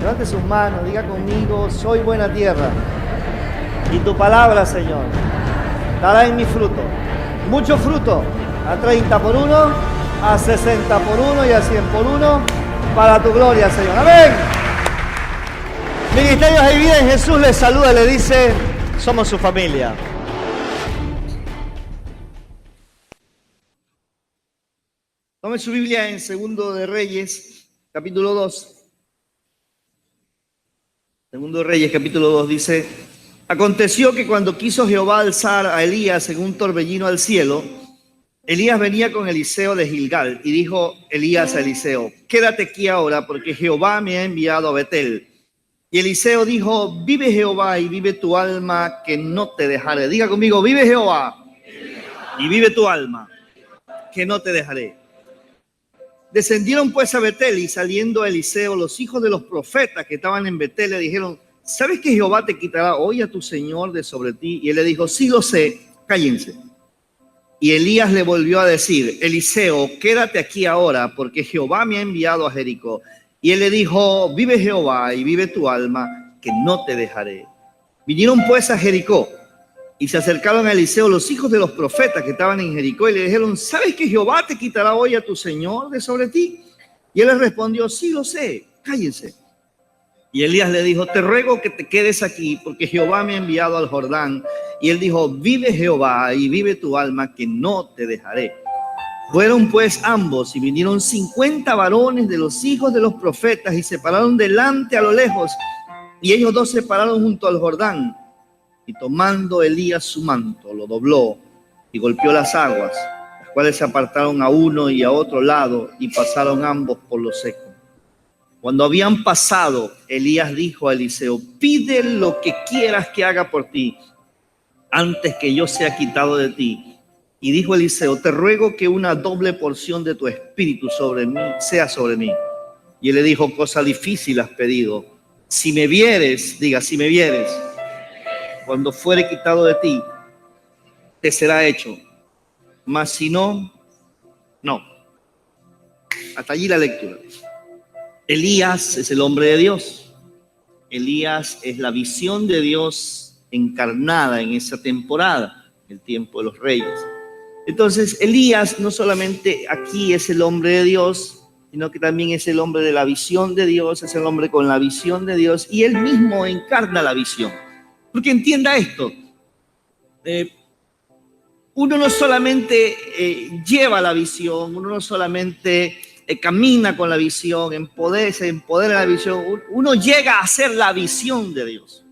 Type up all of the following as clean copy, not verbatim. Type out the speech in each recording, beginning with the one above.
Levante sus manos, diga conmigo, soy buena tierra. Y tu palabra, Señor, dará en mi fruto. Mucho fruto, a 30 por 1, a 60 por 1 y a 100 por 1, para tu gloria, Señor. Amén. Ministerios de Vida en Jesús les saluda y le dice, somos su familia. Tome su Biblia en Segundo de Reyes, capítulo 2. Segundo de Reyes, capítulo 2, dice: aconteció que cuando quiso Jehová alzar a Elías en un torbellino al cielo, Elías venía con Eliseo de Gilgal, y dijo Elías a Eliseo: quédate aquí ahora, porque Jehová me ha enviado a Betel. Y Eliseo dijo: vive Jehová y vive tu alma, que no te dejaré. Diga conmigo: vive Jehová y vive tu alma, que no te dejaré. Descendieron pues a Betel, y saliendo a Eliseo, los hijos de los profetas que estaban en Betel le dijeron: ¿sabes que Jehová te quitará hoy a tu señor de sobre ti? Y él le dijo: sí lo sé, cállense. Y Elías le volvió a decir: Eliseo, quédate aquí ahora, porque Jehová me ha enviado a Jericó. Y él le dijo: vive Jehová y vive tu alma, que no te dejaré. Vinieron pues a Jericó, y se acercaron a Eliseo los hijos de los profetas que estaban en Jericó, y le dijeron: ¿sabes que Jehová te quitará hoy a tu señor de sobre ti? Y él les respondió: sí lo sé, cállense. Y Elías le dijo: te ruego que te quedes aquí, porque Jehová me ha enviado al Jordán. Y él dijo: vive Jehová y vive tu alma, que no te dejaré. Fueron pues ambos, y vinieron 50 varones de los hijos de los profetas, y se pararon delante a lo lejos, y ellos dos se pararon junto al Jordán. Y tomando Elías su manto, lo dobló y golpeó las aguas, las cuales se apartaron a uno y a otro lado, y pasaron ambos por lo seco. Cuando habían pasado, Elías dijo a Eliseo: pide lo que quieras que haga por ti, antes que yo sea quitado de ti. Y dijo Eliseo: te ruego que una doble porción de tu espíritu sea sobre mí. Y él le dijo: cosa difícil has pedido. Si me vieres, diga, si me vieres, cuando fuere quitado de ti, te será hecho. Mas si no, no. Hasta allí la lectura. Elías es el hombre de Dios. Elías es la visión de Dios encarnada en esa temporada, el tiempo de los reyes. Entonces, Elías no solamente aquí es el hombre de Dios, sino que también es el hombre de la visión de Dios, es el hombre con la visión de Dios, y él mismo encarna la visión. Porque entienda esto, uno no solamente lleva la visión, uno no solamente camina con la visión, se empodera la visión, uno llega a ser la visión de Dios,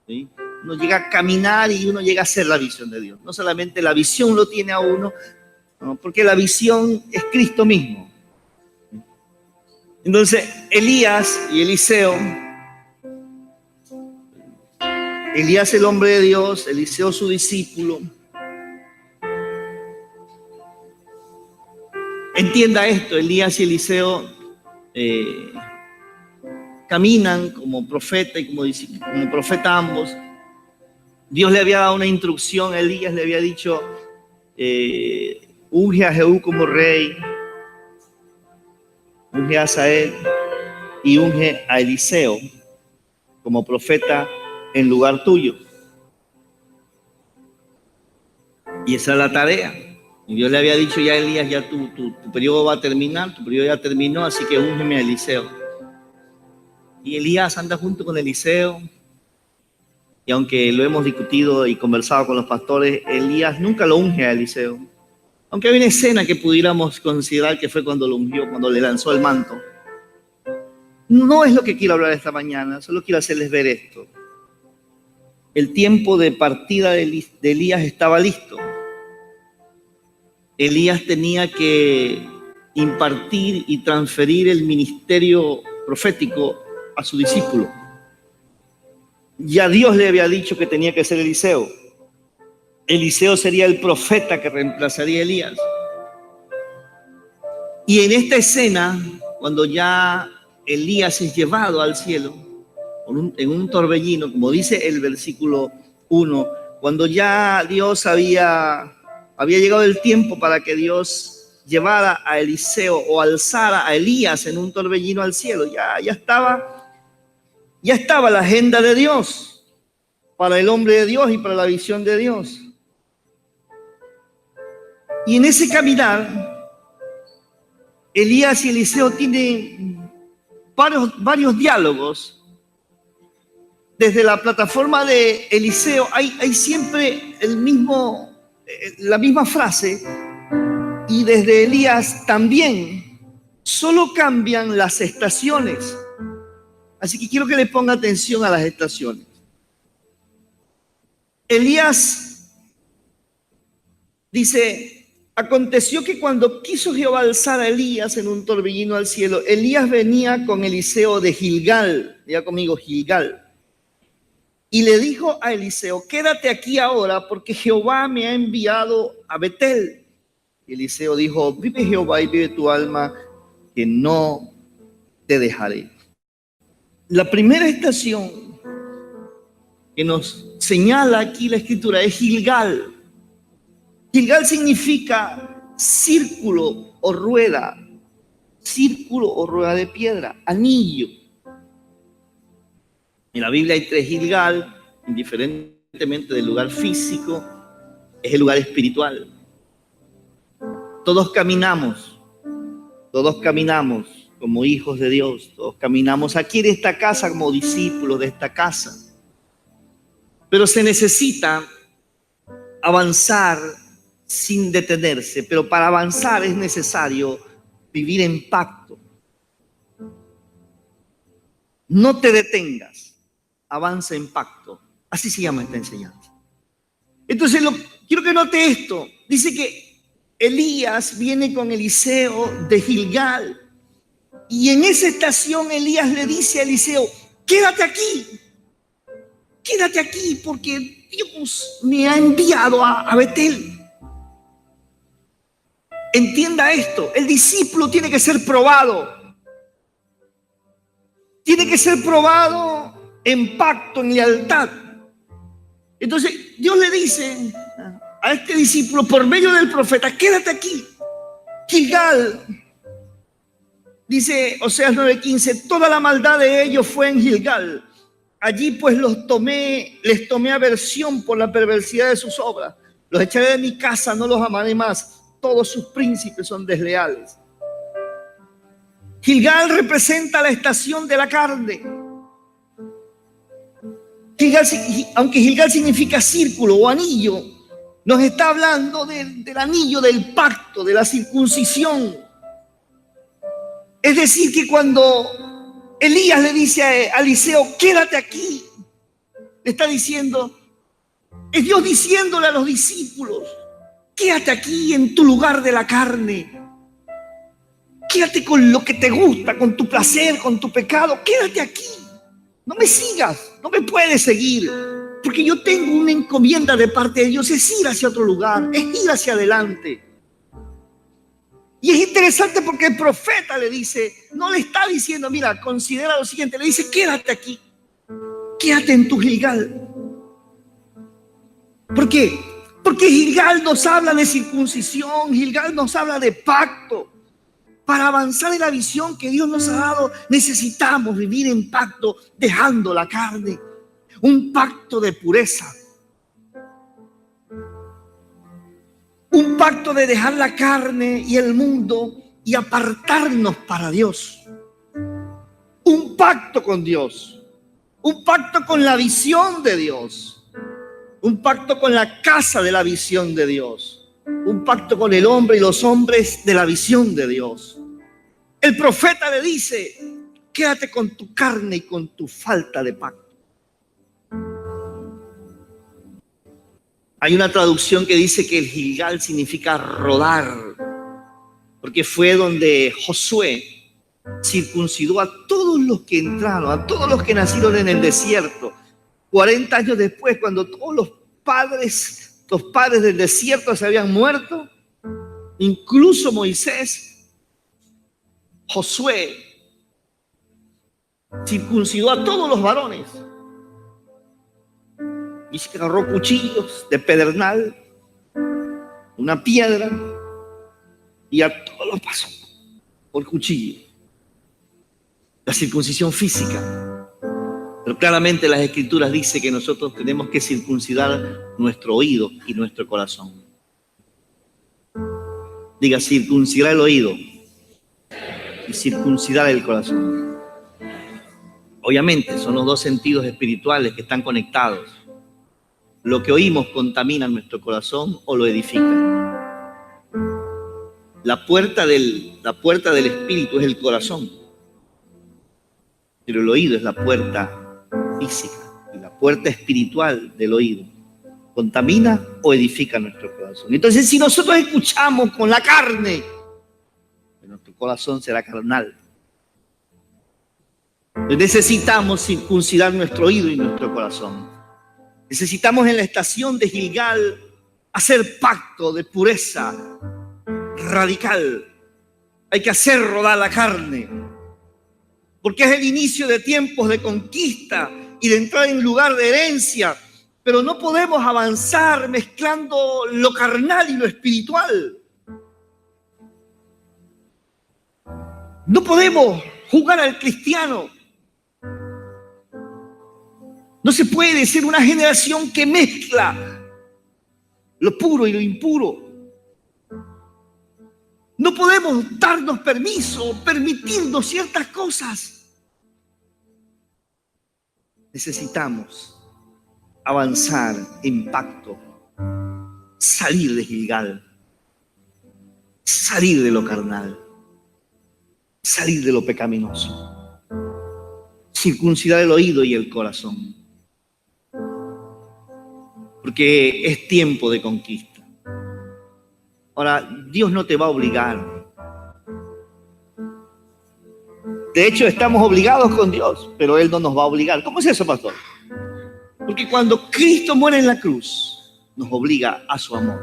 ¿sí? Uno llega a caminar y uno llega a ser la visión de Dios. No solamente la visión lo tiene a uno, ¿no? Porque la visión es Cristo mismo. Entonces, Elías y Eliseo, Elías el hombre de Dios, Eliseo su discípulo. Entienda esto, Elías y Eliseo caminan como profeta y como profeta ambos. Dios le había dado una instrucción a Elías, le había dicho: unge a Jehú como rey, unge a Asael y unge a Eliseo como profeta en lugar tuyo. Y esa es la tarea. Y Dios le había dicho ya a Elías: ya tu periodo va a terminar, tu periodo ya terminó, así que úngeme a Eliseo. Y Elías anda junto con Eliseo. Y aunque lo hemos discutido y conversado con los pastores, Elías nunca lo unge a Eliseo. Aunque hay una escena que pudiéramos considerar que fue cuando lo ungió, cuando le lanzó el manto. No es lo que quiero hablar esta mañana, solo quiero hacerles ver esto. El tiempo de partida de Elías estaba listo. Elías tenía que impartir y transferir el ministerio profético a su discípulo. Ya Dios le había dicho que tenía que ser Eliseo. Eliseo sería el profeta que reemplazaría a Elías. Y en esta escena, cuando ya Elías es llevado al cielo en un torbellino, como dice el versículo 1, cuando ya Dios había llegado el tiempo para que Dios llevara a Eliseo o alzara a Elías en un torbellino al cielo, ya estaba Ya estaba la agenda de Dios para el hombre de Dios y para la visión de Dios. Y en ese caminar, Elías y Eliseo tienen varios diálogos. Desde la plataforma de Eliseo hay siempre la misma frase, y desde Elías también, solo cambian las estaciones. Así que quiero que le ponga atención a las estaciones. Elías dice: aconteció que cuando quiso Jehová alzar a Elías en un torbellino al cielo, Elías venía con Eliseo de Gilgal, diga conmigo, Gilgal, y le dijo a Eliseo: quédate aquí ahora, porque Jehová me ha enviado a Betel. Y Eliseo dijo: vive Jehová y vive tu alma, que no te dejaré. La primera estación que nos señala aquí la escritura es Gilgal. Gilgal significa círculo o rueda de piedra, anillo. En la Biblia hay 3 Gilgal, indiferentemente del lugar físico, es el lugar espiritual. Todos caminamos como hijos de Dios, todos caminamos aquí en esta casa como discípulos de esta casa. Pero se necesita avanzar sin detenerse, pero para avanzar es necesario vivir en pacto. No te detengas, avanza en pacto. Así se llama esta enseñanza. Entonces, quiero que note esto. Dice que Elías viene con Eliseo de Gilgal, y en esa estación Elías le dice a Eliseo: quédate aquí, porque Dios me ha enviado a Betel. Entienda esto: el discípulo tiene que ser probado. Tiene que ser probado en pacto, en lealtad. Entonces Dios le dice a este discípulo por medio del profeta: quédate aquí. Gilgal, dice Oseas 9:15, toda la maldad de ellos fue en Gilgal. Allí pues les tomé aversión por la perversidad de sus obras. Los echaré de mi casa, no los amaré más. Todos sus príncipes son desleales. Gilgal representa la estación de la carne. Aunque Gilgal significa círculo o anillo, nos está hablando del anillo del pacto, de la circuncisión. Es decir, que cuando Elías le dice a Eliseo: quédate aquí, le está diciendo, es Dios diciéndole a los discípulos: quédate aquí en tu lugar de la carne. Quédate con lo que te gusta, con tu placer, con tu pecado. Quédate aquí. No me sigas, no me puedes seguir, porque yo tengo una encomienda de parte de Dios, es ir hacia otro lugar, es ir hacia adelante. Y es interesante porque el profeta le dice, no le está diciendo, mira, considera lo siguiente, le dice: quédate aquí, quédate en tu Gilgal. ¿Por qué? Porque Gilgal nos habla de circuncisión, Gilgal nos habla de pacto. Para avanzar en la visión que Dios nos ha dado, necesitamos vivir en pacto, dejando la carne. Un pacto de pureza. Un pacto de dejar la carne y el mundo y apartarnos para Dios. Un pacto con Dios. Un pacto con la visión de Dios. Un pacto con la casa de la visión de Dios. Un pacto con el hombre y los hombres de la visión de Dios. El profeta le dice: quédate con tu carne y con tu falta de pacto. Hay una traducción que dice que el Gilgal significa rodar, porque fue donde Josué circuncidó a todos los que entraron, a todos los que nacieron en el desierto. 40 años después, cuando todos los padres del desierto se habían muerto, incluso Moisés, Josué circuncidó a todos los varones. Y se agarró cuchillos de pedernal, una piedra, y a todos los pasó por cuchillo. La circuncisión física. Pero claramente las Escrituras dicen que nosotros tenemos que circuncidar nuestro oído y nuestro corazón. Diga, circuncidar el oído y circuncidar el corazón. Obviamente son los dos sentidos espirituales que están conectados. Lo que oímos contamina nuestro corazón o lo edifica. La puerta del espíritu es el corazón, pero el oído es la puerta física y la puerta espiritual del oído. ¿Contamina o edifica nuestro corazón? Entonces, si nosotros escuchamos con la carne, nuestro corazón será carnal. Necesitamos circuncidar nuestro oído y nuestro corazón. Necesitamos en la estación de Gilgal hacer pacto de pureza radical. Hay que hacer rodar la carne, porque es el inicio de tiempos de conquista y de entrar en lugar de herencia. Pero no podemos avanzar mezclando lo carnal y lo espiritual. No podemos jugar al cristiano. No se puede ser una generación que mezcla lo puro y lo impuro. No podemos darnos permiso, permitirnos ciertas cosas. Necesitamos avanzar en pacto, salir de Gilgal, salir de lo carnal, salir de lo pecaminoso, circuncidar el oído y el corazón, porque es tiempo de conquista. Ahora, Dios no te va a obligar. De hecho, estamos obligados con Dios, pero Él no nos va a obligar. ¿Cómo es eso, pastor? Porque cuando Cristo muere en la cruz, nos obliga a su amor.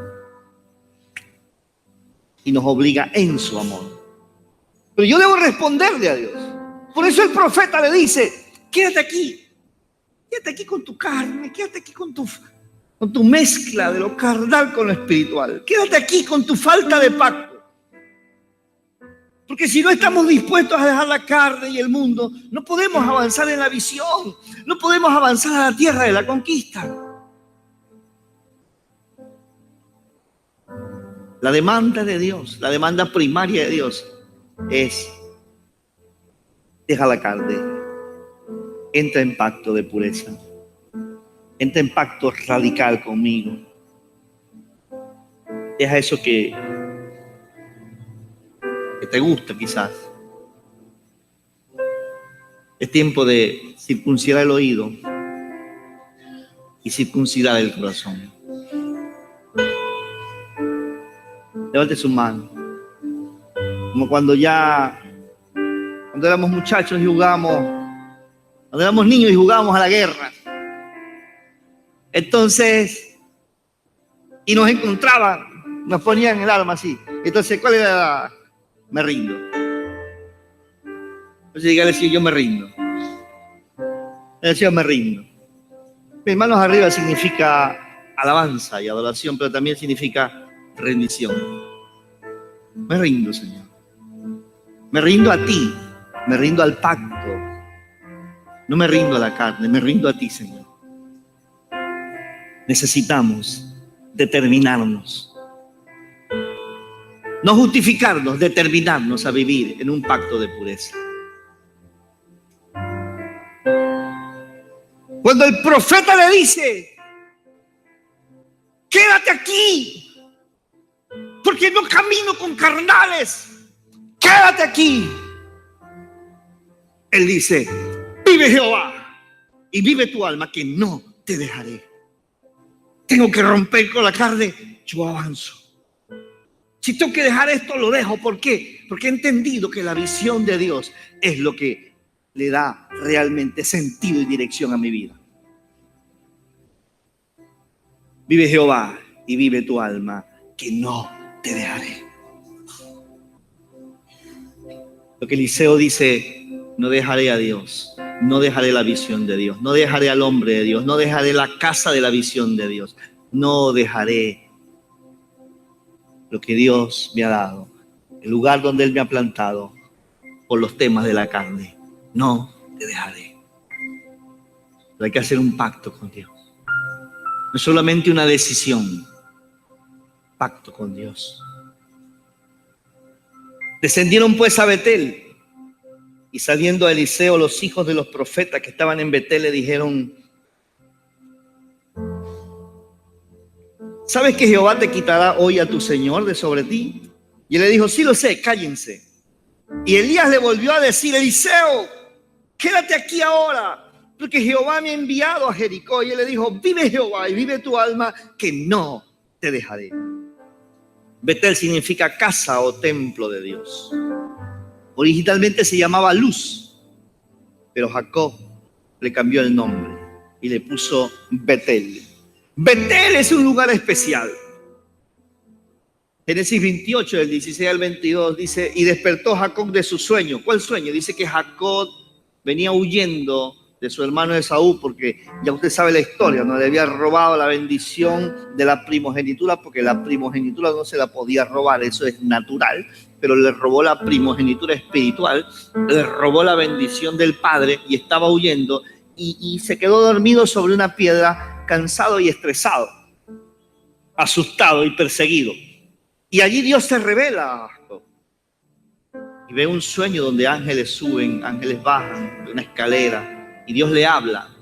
Y nos obliga en su amor. Pero yo debo responderle a Dios. Por eso el profeta le dice, quédate aquí con tu carne, quédate aquí con tu mezcla de lo carnal con lo espiritual. Quédate aquí con tu falta de pacto. Porque si no estamos dispuestos a dejar la carne y el mundo, no podemos avanzar en la visión, no podemos avanzar a la tierra de la conquista. La demanda de Dios, la demanda primaria de Dios es: deja la carne, entra en pacto de pureza, entra en pacto radical conmigo. Deja eso que te gusta quizás. Es tiempo de circuncidar el oído y circuncidar el corazón. Levante su mano. Como cuando éramos muchachos y cuando éramos niños y jugábamos a la guerra. Entonces, y nos encontraban, nos ponían el arma así. Entonces, ¿cuál era? Me rindo. Entonces llegué a decir, yo me rindo. Decía, me rindo. Mis manos arriba significa alabanza y adoración, pero también significa rendición. Me rindo, Señor. Me rindo a ti, me rindo al pacto. No me rindo a la carne, me rindo a ti, Señor. Necesitamos determinarnos. No justificarnos, determinarnos a vivir en un pacto de pureza. Cuando el profeta le dice, quédate aquí, porque no camino con carnales, quédate aquí. Él dice, vive Jehová y vive tu alma, que no te dejaré. Tengo que romper con la carne, yo avanzo. Si tengo que dejar esto, lo dejo. ¿Por qué? Porque he entendido que la visión de Dios es lo que le da realmente sentido y dirección a mi vida. Vive Jehová y vive tu alma, que no te dejaré. Lo que Eliseo dice, no dejaré a Dios, no dejaré la visión de Dios, no dejaré al hombre de Dios, no dejaré la casa de la visión de Dios, no dejaré lo que Dios me ha dado, el lugar donde Él me ha plantado, por los temas de la carne. No te dejaré. Pero hay que hacer un pacto con Dios. No solamente una decisión, pacto con Dios. Descendieron pues a Betel, y saliendo a Eliseo, los hijos de los profetas que estaban en Betel le dijeron: ¿sabes que Jehová te quitará hoy a tu señor de sobre ti? Y él le dijo: sí lo sé, cállense. Y Elías le volvió a decir: Eliseo, quédate aquí ahora, porque Jehová me ha enviado a Jericó. Y él le dijo: vive Jehová y vive tu alma, que no te dejaré. Betel significa casa o templo de Dios. Originalmente se llamaba Luz, pero Jacob le cambió el nombre y le puso Betel. Betel es un lugar especial. Génesis 28, del 16 al 22, dice: y despertó Jacob de su sueño. ¿Cuál sueño? Dice que Jacob venía huyendo de su hermano Esaú, porque ya usted sabe la historia, no le había robado la bendición de la primogenitura, porque la primogenitura no se la podía robar, eso es natural, pero le robó la primogenitura espiritual, le robó la bendición del padre y estaba huyendo y se quedó dormido sobre una piedra, cansado y estresado, asustado y perseguido. Y allí Dios se revela a Jacob y ve un sueño donde ángeles suben, ángeles bajan de una escalera y Dios le habla.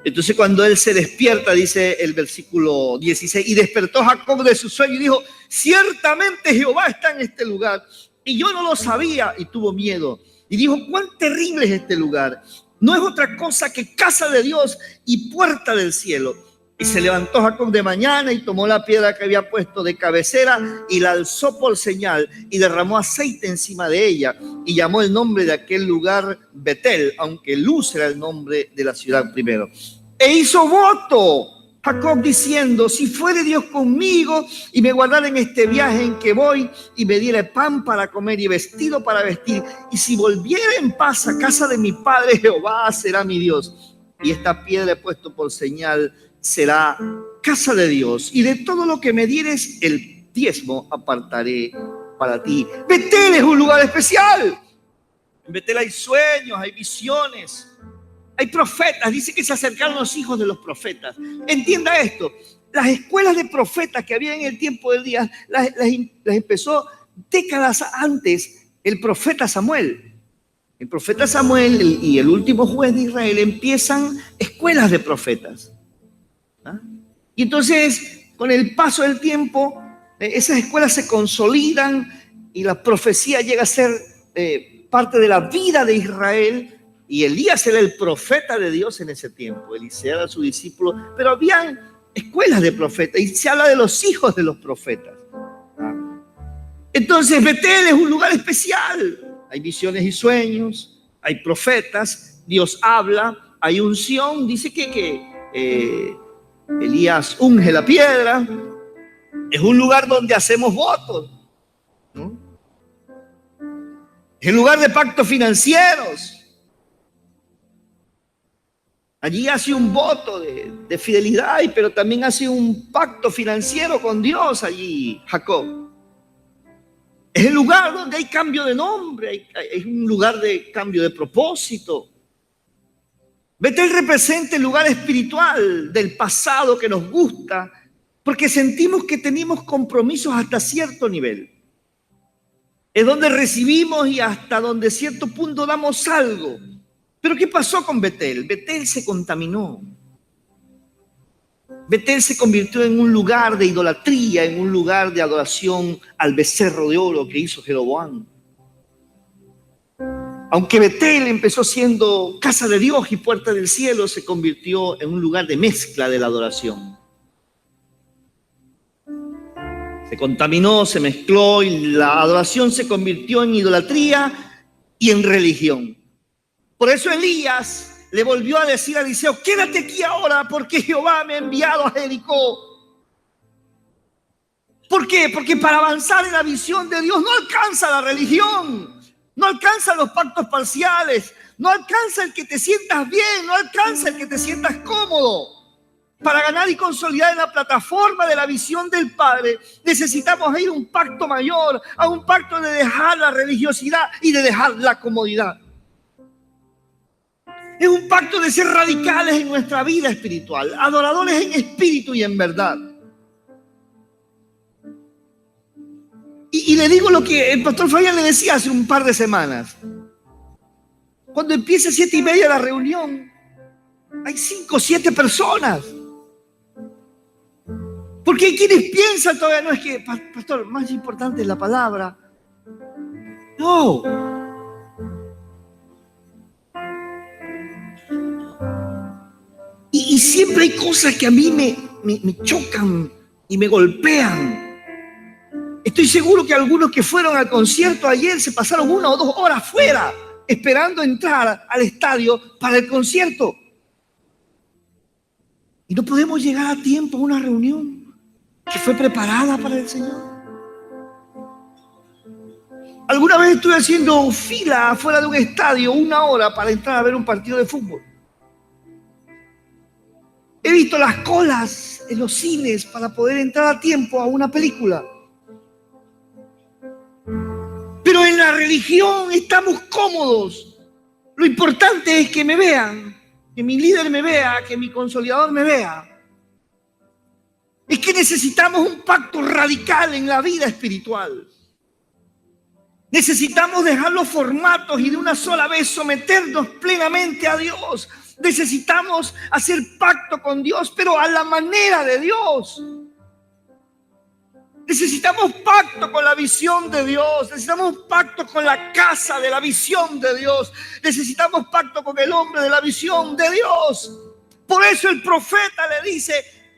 Entonces cuando él se despierta, dice el versículo 16, y despertó Jacob de su sueño y dijo: ciertamente Jehová está en este lugar y yo no lo sabía, y tuvo miedo y dijo: cuán terrible es este lugar, no es otra cosa que casa de Dios y puerta del cielo. Y se levantó Jacob de mañana y tomó la piedra que había puesto de cabecera y la alzó por señal y derramó aceite encima de ella y llamó el nombre de aquel lugar Betel, aunque Luz era el nombre de la ciudad primero. E hizo voto Jacob diciendo: si fuere Dios conmigo y me guardara en este viaje en que voy y me diera pan para comer y vestido para vestir, y si volviera en paz a casa de mi padre, Jehová será mi Dios. Y esta piedra he puesto por señal será casa de Dios, y de todo lo que me dieres el diezmo apartaré para ti. Betel es un lugar especial. En Betel hay sueños, hay visiones, hay profetas. Dice que se acercaron los hijos de los profetas. Entienda esto: las escuelas de profetas que había en el tiempo de Elías las empezó décadas antes el profeta Samuel. El profeta Samuel y el último juez de Israel empiezan escuelas de profetas. Y entonces, con el paso del tiempo, esas escuelas se consolidan y la profecía llega a ser parte de la vida de Israel. Y Elías era el profeta de Dios en ese tiempo, Eliseo era su discípulo, pero habían escuelas de profetas y se habla de los hijos de los profetas. Entonces, Betel es un lugar especial. Hay visiones y sueños, hay profetas, Dios habla, hay unción. Dice que Elías unge la piedra. Es un lugar donde hacemos votos, ¿no? Es el lugar de pactos financieros. Allí hace un voto de fidelidad, pero también hace un pacto financiero con Dios allí, Jacob. Es el lugar donde hay cambio de nombre, es un lugar de cambio de propósito. Betel representa el lugar espiritual del pasado que nos gusta, porque sentimos que tenemos compromisos hasta cierto nivel. Es donde recibimos y hasta donde cierto punto damos algo. Pero ¿qué pasó con Betel? Betel se contaminó. Betel se convirtió en un lugar de idolatría, en un lugar de adoración al becerro de oro que hizo Jeroboam. Aunque Betel empezó siendo casa de Dios y puerta del cielo, se convirtió en un lugar de mezcla de la adoración. Se contaminó, se mezcló y la adoración se convirtió en idolatría y en religión. Por eso Elías le volvió a decir a Eliseo: quédate aquí ahora porque Jehová me ha enviado a Jericó. ¿Por qué? Porque para avanzar en la visión de Dios no alcanza la religión. No alcanza los pactos parciales, no alcanza el que te sientas bien, no alcanza el que te sientas cómodo. Para ganar y consolidar en la plataforma de la visión del Padre, necesitamos ir a un pacto mayor, a un pacto de dejar la religiosidad y de dejar la comodidad. Es un pacto de ser radicales en nuestra vida espiritual, adoradores en espíritu y en verdad. Y le digo lo que el pastor Fabián le decía hace un par de semanas. Cuando empiece 7:30 la reunión, hay 5 o 7 personas. Porque hay quienes piensan todavía, no es que, pastor, más importante es la palabra. No. Y siempre hay cosas que a mí me chocan y me golpean. Estoy seguro que algunos que fueron al concierto ayer se pasaron 1 o 2 horas fuera esperando entrar al estadio para el concierto. Y no podemos llegar a tiempo a una reunión que fue preparada para el Señor. Alguna vez estuve haciendo fila afuera de un estadio 1 hora para entrar a ver un partido de fútbol. He visto las colas en los cines para poder entrar a tiempo a una película. Pero en la religión estamos cómodos. Lo importante es que me vean, que mi líder me vea, que mi consolidador me vea. Es que necesitamos un pacto radical en la vida espiritual. Necesitamos dejar los formatos y de una sola vez someternos plenamente a Dios. Necesitamos hacer pacto con Dios, pero a la manera de Dios. Necesitamos pacto con la visión de Dios. Necesitamos pacto con la casa de la visión de Dios. Necesitamos pacto con el hombre de la visión de Dios. Por eso el profeta le dice: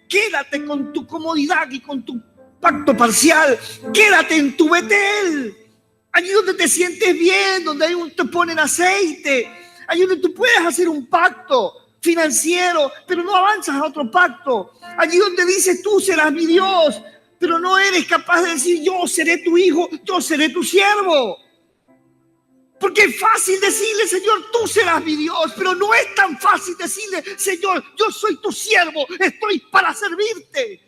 quédate con tu comodidad y con tu pacto parcial. Quédate en tu Betel. Allí donde te sientes bien, donde te ponen aceite. Allí donde tú puedes hacer un pacto financiero, pero no avanzas a otro pacto. Allí donde dices: tú serás mi Dios, pero no eres capaz de decir: yo seré tu hijo, yo seré tu siervo. Porque es fácil decirle: Señor, tú serás mi Dios, pero no es tan fácil decirle: Señor, yo soy tu siervo, estoy para servirte.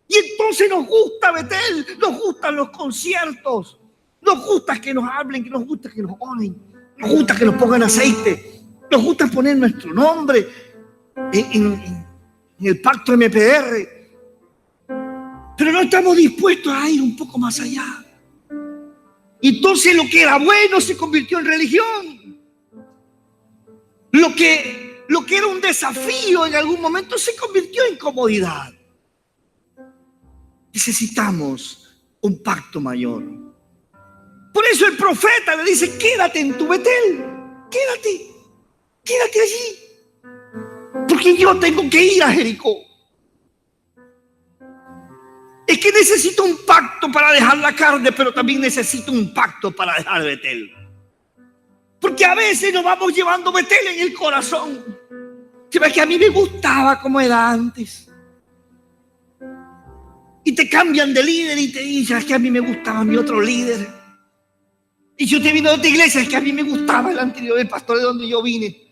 Y entonces nos gusta Betel, nos gustan los conciertos, nos gusta que nos hablen, que nos gusta que nos oren, nos gusta que nos pongan aceite, nos gusta poner nuestro nombre en el pacto MPR. Pero no estamos dispuestos a ir un poco más allá. Entonces lo que era bueno se convirtió en religión. Lo que era un desafío en algún momento se convirtió en comodidad. Necesitamos un pacto mayor. Por eso el profeta le dice: quédate en tu Betel. Quédate allí. Porque yo tengo que ir a Jericó. Es que necesito un pacto para dejar la carne, pero también necesito un pacto para dejar Betel. Porque a veces nos vamos llevando Betel en el corazón. Se ve que a mí me gustaba como era antes. Y te cambian de líder y te dicen: es que a mí me gustaba mi otro líder. Y yo te vino de otra iglesia: es que a mí me gustaba el anterior, el pastor de donde yo vine.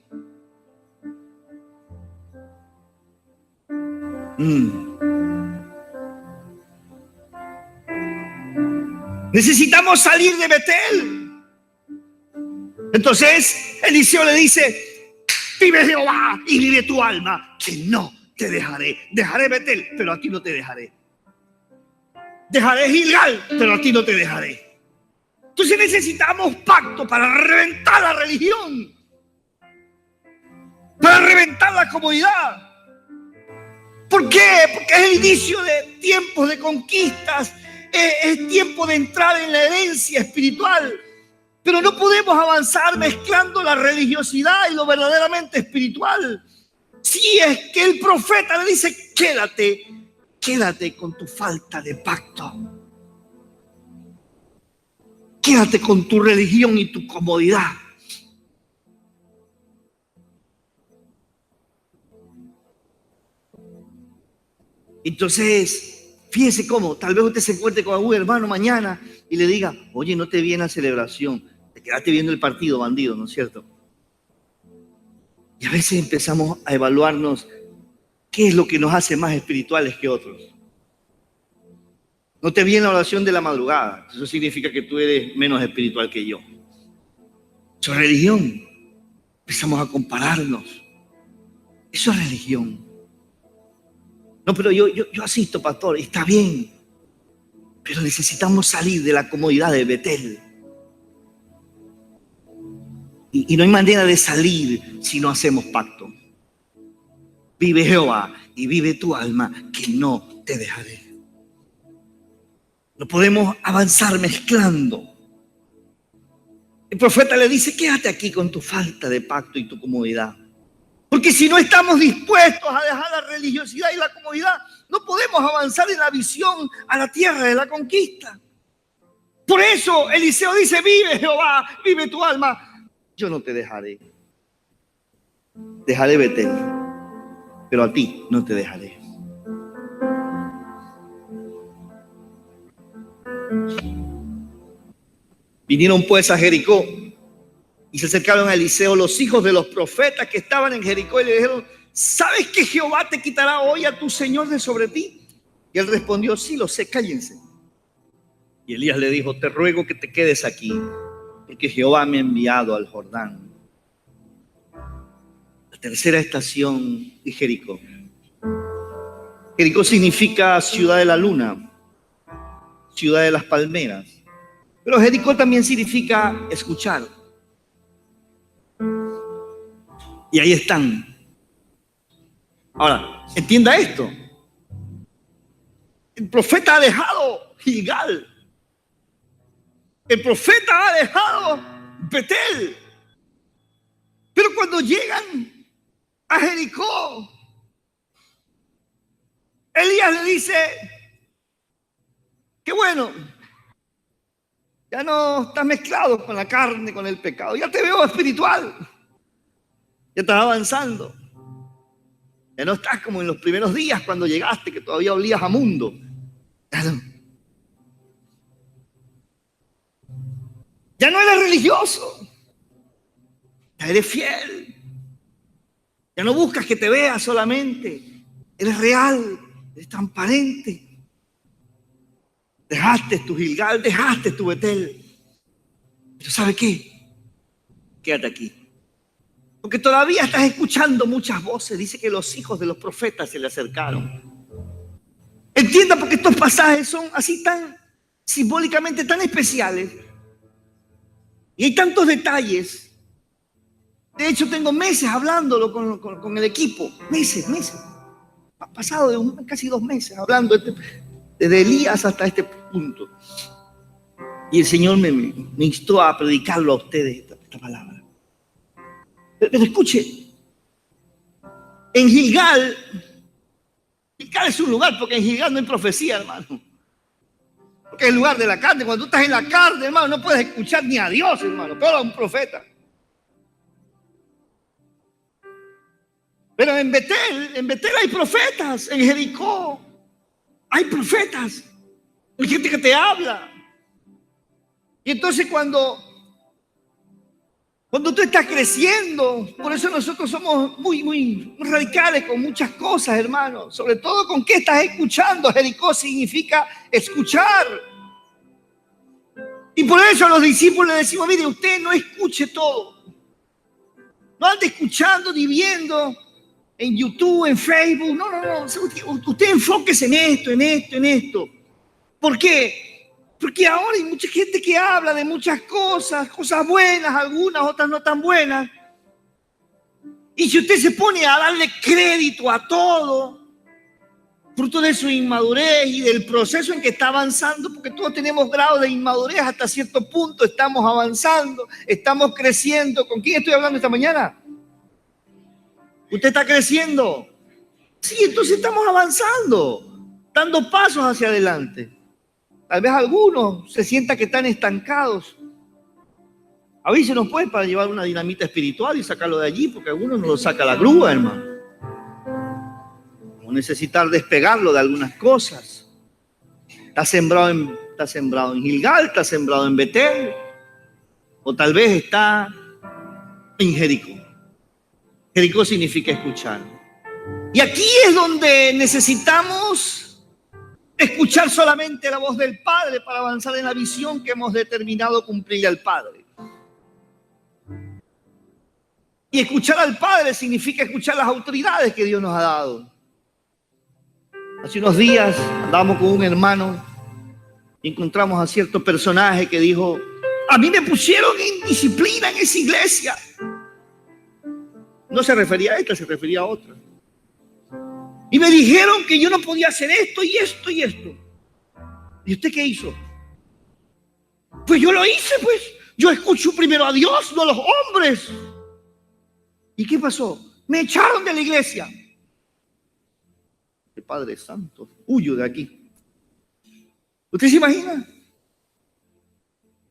Necesitamos salir de Betel. Entonces Eliseo le dice: vive Jehová y vive tu alma, que no te dejaré. Dejaré Betel, pero a ti no te dejaré. Dejaré Gilgal, pero a ti no te dejaré. Entonces necesitamos pacto para reventar la religión, para reventar la comodidad. ¿Por qué? Porque es el inicio de tiempos de conquistas. Es tiempo de entrar en la herencia espiritual. Pero no podemos avanzar mezclando la religiosidad y lo verdaderamente espiritual. Si es que el profeta le dice: quédate con tu falta de pacto. Quédate con tu religión y tu comodidad. Entonces, fíjese cómo, tal vez usted se encuentre con algún hermano mañana y le diga: oye, no te vi en la celebración, te quedaste viendo el partido, bandido, ¿no es cierto? Y a veces empezamos a evaluarnos qué es lo que nos hace más espirituales que otros. No te vi en la oración de la madrugada, eso significa que tú eres menos espiritual que yo. Eso es religión. Empezamos a compararnos. Eso es religión. No, pero yo asisto, pastor, está bien. Pero necesitamos salir de la comodidad de Betel. Y no hay manera de salir si no hacemos pacto. Vive Jehová y vive tu alma, que no te dejaré. No podemos avanzar mezclando. El profeta le dice, quédate aquí con tu falta de pacto y tu comodidad. Porque si no estamos dispuestos a dejar la religiosidad y la comodidad, no podemos avanzar en la visión a la tierra de la conquista. Por eso Eliseo dice, vive Jehová, vive tu alma. Yo no te dejaré. Dejaré Betel, pero a ti no te dejaré. Vinieron pues a Jericó y se acercaron a Eliseo los hijos de los profetas que estaban en Jericó y le dijeron, ¿sabes que Jehová te quitará hoy a tu señor de sobre ti? Y él respondió, sí, lo sé, cállense. Y Elías le dijo, te ruego que te quedes aquí, porque Jehová me ha enviado al Jordán. La tercera estación de Jericó. Jericó significa ciudad de la luna, ciudad de las palmeras. Pero Jericó también significa escuchar. Y ahí están. Ahora, entienda esto. El profeta ha dejado Gilgal. El profeta ha dejado Betel. Pero cuando llegan a Jericó, Elías le dice, qué bueno, ya no estás mezclado con la carne, con el pecado, ya te veo espiritual, ya estás avanzando, ya no estás como en los primeros días cuando llegaste, que todavía olías a mundo. Ya no eres religioso, ya eres fiel, ya no buscas que te veas solamente, eres real, eres transparente. Dejaste tu Gilgal, dejaste tu Betel. Pero ¿sabe qué? Quédate aquí. Porque todavía estás escuchando muchas voces. Dice que los hijos de los profetas se le acercaron. Entienda, porque estos pasajes son así tan simbólicamente tan especiales. Y hay tantos detalles. De hecho, tengo meses hablándolo con el equipo. Meses. Ha pasado de casi 2 meses hablando desde Elías hasta este punto. Y el Señor me instó a predicarlo a ustedes esta palabra. Pero escuche, en Gilgal es un lugar, porque en Gilgal no hay profecía, hermano. Porque es el lugar de la carne. Cuando tú estás en la carne, hermano, no puedes escuchar ni a Dios, hermano, pero a un profeta. Pero en Betel hay profetas, en Jericó hay profetas, hay gente que te habla. Y entonces cuando tú estás creciendo, por eso nosotros somos muy radicales con muchas cosas, hermano. Sobre todo con qué estás escuchando. Jericó significa escuchar. Y por eso a los discípulos les decimos, mire, usted no escuche todo. No ande escuchando ni viendo en YouTube, en Facebook. No. Usted enfóquese en esto. ¿Por qué? Porque ahora hay mucha gente que habla de muchas cosas buenas, algunas, otras no tan buenas. Y si usted se pone a darle crédito a todo, fruto de su inmadurez y del proceso en que está avanzando, porque todos tenemos grado de inmadurez hasta cierto punto, estamos avanzando, estamos creciendo. ¿Con quién estoy hablando esta mañana? ¿Usted está creciendo? Sí, entonces estamos avanzando, dando pasos hacia adelante. Tal vez algunos se sientan que están estancados. Avísenos pues para llevar una dinamita espiritual y sacarlo de allí, porque algunos no lo saca la grúa, hermano. Vamos a necesitar despegarlo de algunas cosas. Está sembrado en Gilgal, está sembrado en Betel, o tal vez está en Jericó. Jericó significa escuchar. Y aquí es donde necesitamos escuchar solamente la voz del Padre para avanzar en la visión que hemos determinado cumplirle al Padre. Y escuchar al Padre significa escuchar las autoridades que Dios nos ha dado. Hace unos días andábamos con un hermano y encontramos a cierto personaje que dijo: a mí me pusieron en disciplina en esa iglesia. No se refería a esta, se refería a otra. Y me dijeron que yo no podía hacer esto y esto y esto. ¿Y usted qué hizo? Pues yo lo hice, pues. Yo escucho primero a Dios, no a los hombres. ¿Y qué pasó? Me echaron de la iglesia. El Padre Santo, huyo de aquí. ¿Usted se imagina?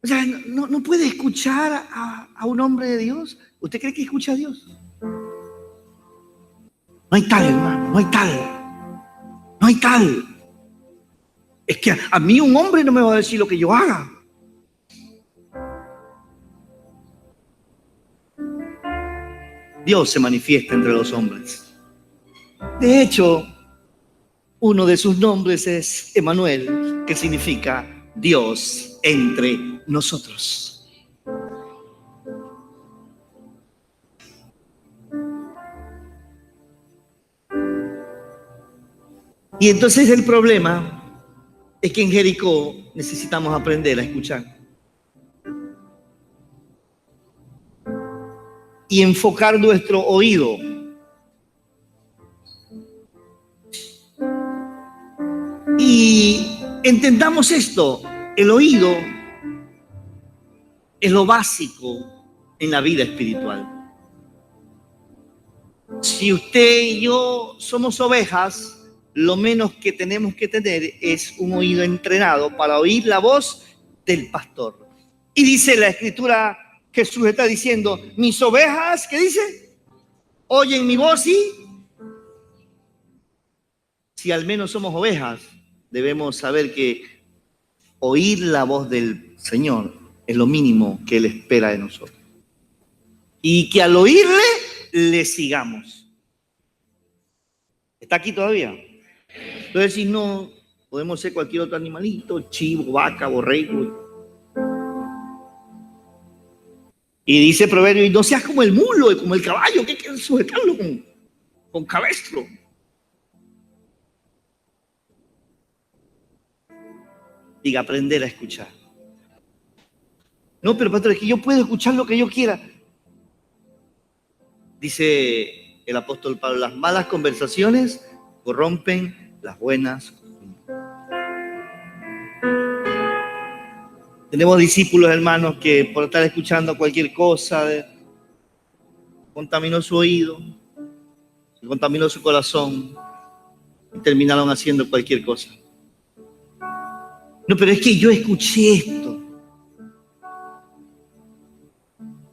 O sea, no puede escuchar a un hombre de Dios. ¿Usted cree que escucha a Dios? No hay tal, hermano, no hay tal. No hay tal. Es que a mí un hombre no me va a decir lo que yo haga. Dios se manifiesta entre los hombres. De hecho, uno de sus nombres es Emmanuel, que significa Dios entre nosotros. Y entonces el problema es que en Jericó necesitamos aprender a escuchar y enfocar nuestro oído. Y entendamos esto: el oído es lo básico en la vida espiritual. Si usted y yo somos ovejas, lo menos que tenemos que tener es un oído entrenado para oír la voz del pastor. Y dice la Escritura, Jesús está diciendo: mis ovejas, ¿qué dice? Oyen mi voz. Y si al menos somos ovejas, debemos saber que oír la voz del Señor es lo mínimo que Él espera de nosotros. Y que al oírle, le sigamos. ¿Está aquí todavía? Entonces, si no, podemos ser cualquier otro animalito: chivo, vaca, borrego. Y dice Proverbio: y no seas como el mulo y como el caballo, que hay que sujetarlo con cabestro. Diga, aprender a escuchar. No, pero pastor, es que yo puedo escuchar lo que yo quiera. Dice el apóstol Pablo: las malas conversaciones corrompen las buenas. Tenemos discípulos, hermanos, que por estar escuchando cualquier cosa contaminó su oído, contaminó su corazón y terminaron haciendo cualquier cosa. No, pero es que yo escuché esto.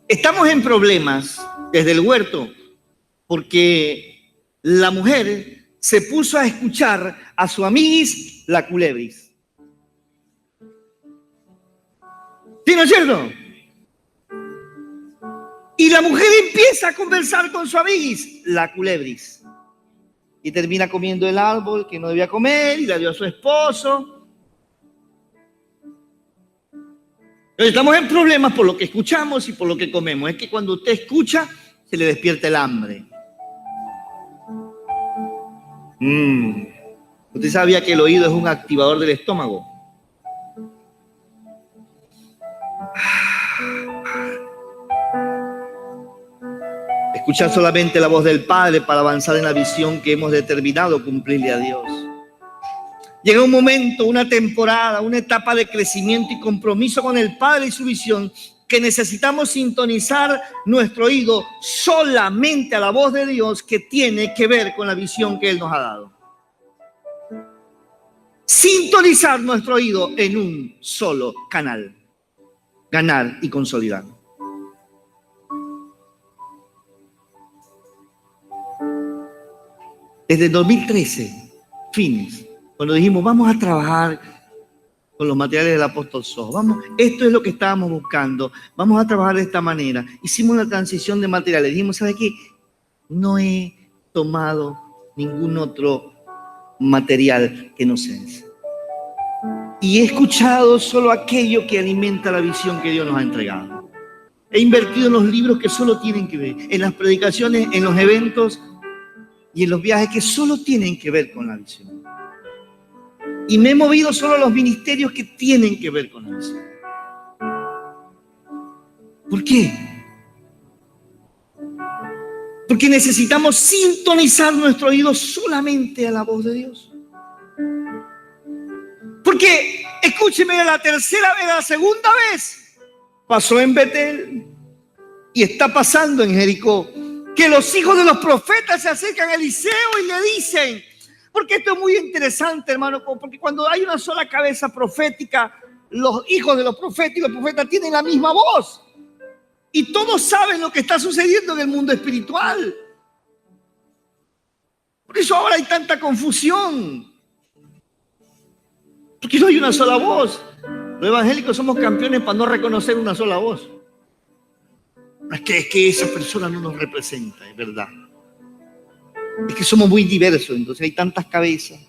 Estamos en problemas desde el huerto porque la mujer se puso a escuchar a su amiguis, la culebris. ¿Sí, no es cierto? Y la mujer empieza a conversar con su amiguis, la culebris. Y termina comiendo el árbol que no debía comer y la dio a su esposo. Pero estamos en problemas por lo que escuchamos y por lo que comemos. Es que cuando usted escucha, se le despierta el hambre. ¿Usted sabía que el oído es un activador del estómago? Escuchar solamente la voz del Padre para avanzar en la visión que hemos determinado cumplirle a Dios. Llega un momento, una temporada, una etapa de crecimiento y compromiso con el Padre y su visión, que necesitamos sintonizar nuestro oído solamente a la voz de Dios, que tiene que ver con la visión que Él nos ha dado. Sintonizar nuestro oído en un solo canal. Ganar y consolidar. Desde 2013, fines, cuando dijimos vamos a trabajar con los materiales del apóstol Sojo, esto es lo que estábamos buscando, vamos a trabajar de esta manera. Hicimos una transición de materiales, dijimos, ¿sabe qué? No he tomado ningún otro material que no sea ese. Y he escuchado solo aquello que alimenta la visión que Dios nos ha entregado. He invertido en los libros que solo tienen que ver, en las predicaciones, en los eventos y en los viajes que solo tienen que ver con la visión. Y me he movido solo a los ministerios que tienen que ver con la visión. ¿Por qué? Porque necesitamos sintonizar nuestro oído solamente a la voz de Dios. Porque, escúcheme, la tercera vez, la segunda vez, pasó en Betel y está pasando en Jericó, que los hijos de los profetas se acercan a Eliseo y le dicen, porque esto es muy interesante, hermano, porque cuando hay una sola cabeza profética, los hijos de los profetas y los profetas tienen la misma voz. Y todos saben lo que está sucediendo en el mundo espiritual. Por eso ahora hay tanta confusión. Porque no hay una sola voz. Los evangélicos somos campeones para no reconocer una sola voz. Es que esa persona no nos representa, es verdad. Es que somos muy diversos, entonces hay tantas cabezas.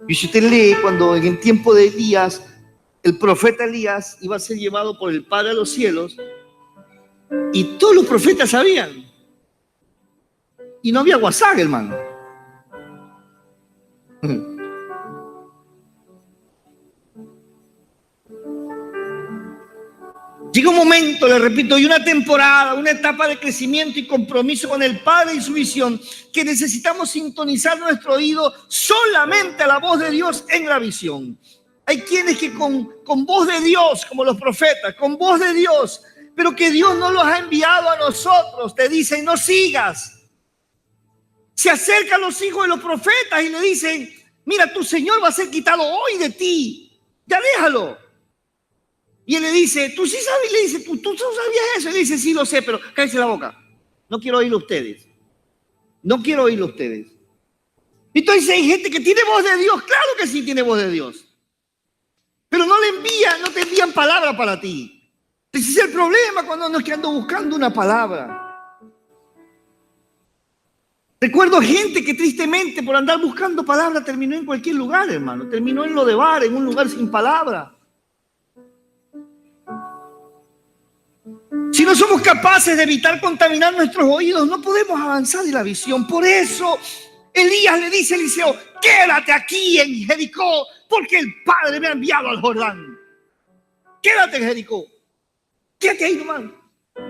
Y si usted lee cuando en el tiempo de Elías, el profeta Elías iba a ser llevado por el Padre a los cielos, y todos los profetas sabían. Y no había WhatsApp, hermano. Llega un momento, le repito, y una temporada, una etapa de crecimiento y compromiso con el Padre y su visión, que necesitamos sintonizar nuestro oído solamente a la voz de Dios en la visión. Hay quienes que con voz de Dios, como los profetas, con voz de Dios, pero que Dios no los ha enviado a nosotros, te dicen, no sigas. Se acercan los hijos de los profetas y le dicen, mira, tu Señor va a ser quitado hoy de ti, ya déjalo. Y él le dice, tú sí sabes, le dice, ¿tú sabías eso? Y le dice, sí lo sé, pero cállese la boca. No quiero oírlo ustedes. No quiero oírlo ustedes. Entonces hay gente que tiene voz de Dios, claro que sí tiene voz de Dios. Pero no te envían palabra para ti. Ese es el problema cuando nos ando buscando una palabra. Recuerdo gente que tristemente por andar buscando palabra terminó en cualquier lugar, hermano. Terminó en lo de bar, en un lugar sin palabra. Si no somos capaces de evitar contaminar nuestros oídos, no podemos avanzar en la visión. Por eso Elías le dice a Eliseo, quédate aquí en Jericó, porque el Padre me ha enviado al Jordán. Quédate en Jericó. Quédate ahí, hermano.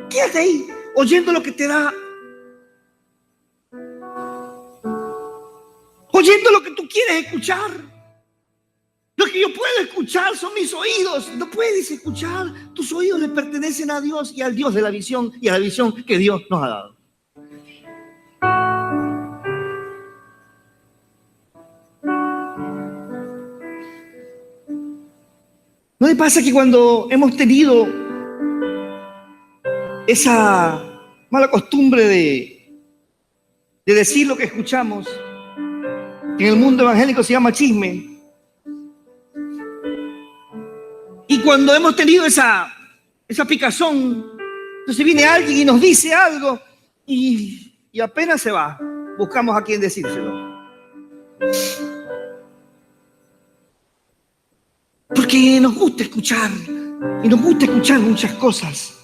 Quédate ahí, oyendo lo que te da. Oyendo lo que tú quieres escuchar. Lo que yo puedo escuchar son mis oídos. No puedes escuchar. Tus oídos le pertenecen a Dios y al Dios de la visión y a la visión que Dios nos ha dado. ¿No le pasa que cuando hemos tenido esa mala costumbre de decir lo que escuchamos, que en el mundo evangélico se llama chisme? Y cuando hemos tenido esa picazón, entonces viene alguien y nos dice algo y apenas se va, buscamos a quién decírselo. Porque nos gusta escuchar y nos gusta escuchar muchas cosas.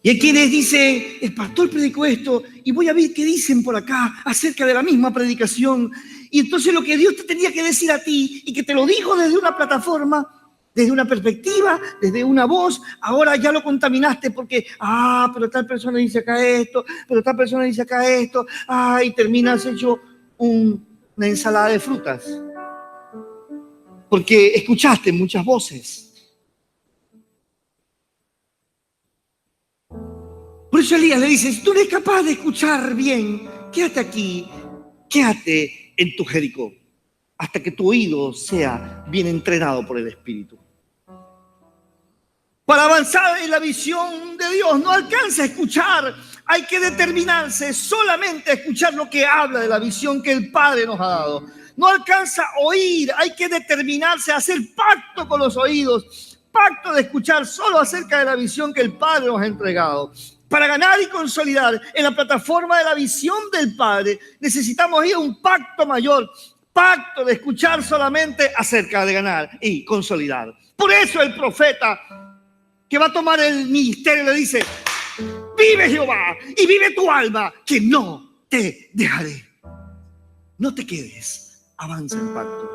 Y hay quienes dicen, el pastor predicó esto y voy a ver qué dicen por acá acerca de la misma predicación. Y entonces lo que Dios te tenía que decir a ti y que te lo dijo desde una plataforma, desde una perspectiva, desde una voz, ahora ya lo contaminaste porque, pero tal persona dice acá esto, pero tal persona dice acá esto, y terminas hecho una ensalada de frutas. Porque escuchaste muchas voces. Por eso Elías le dice, si tú eres capaz de escuchar bien, quédate aquí, quédate en tu Jericó, hasta que tu oído sea bien entrenado por el Espíritu. Para avanzar en la visión de Dios no alcanza a escuchar, hay que determinarse solamente a escuchar lo que habla de la visión que el Padre nos ha dado. No alcanza a oír, hay que determinarse a hacer pacto con los oídos, pacto de escuchar solo acerca de la visión que el Padre nos ha entregado. Para ganar y consolidar en la plataforma de la visión del Padre, necesitamos ir a un pacto mayor, pacto de escuchar solamente acerca de ganar y consolidar. Por eso el profeta que va a tomar el ministerio le dice: vive Jehová y vive tu alma, que no te dejaré. No te quedes, avanza en pacto.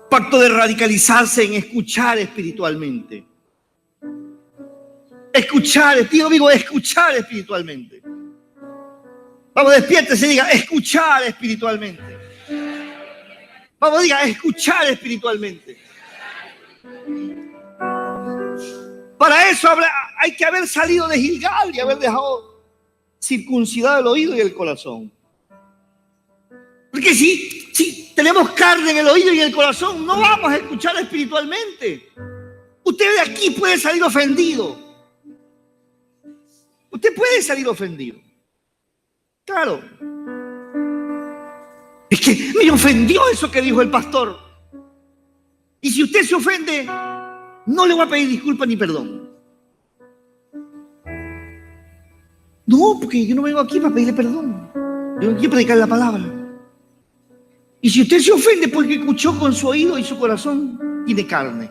Pacto de radicalizarse en escuchar espiritualmente. Escuchar, digo, escuchar espiritualmente. Vamos, despiértese y diga: escuchar espiritualmente. Vamos, diga: escuchar espiritualmente. Para eso hay que haber salido de Gilgal y haber dejado circuncidado el oído y el corazón. Porque si tenemos carne en el oído y en el corazón, no vamos a escuchar espiritualmente. Usted de aquí puede salir ofendido. Usted puede salir ofendido. Claro. Es que me ofendió eso que dijo el pastor. Y si usted se ofende, no le voy a pedir disculpas ni perdón. No, porque yo no vengo aquí para pedirle perdón. Yo vengo aquí a predicar la palabra. Y si usted se ofende porque escuchó con su oído y su corazón, tiene carne.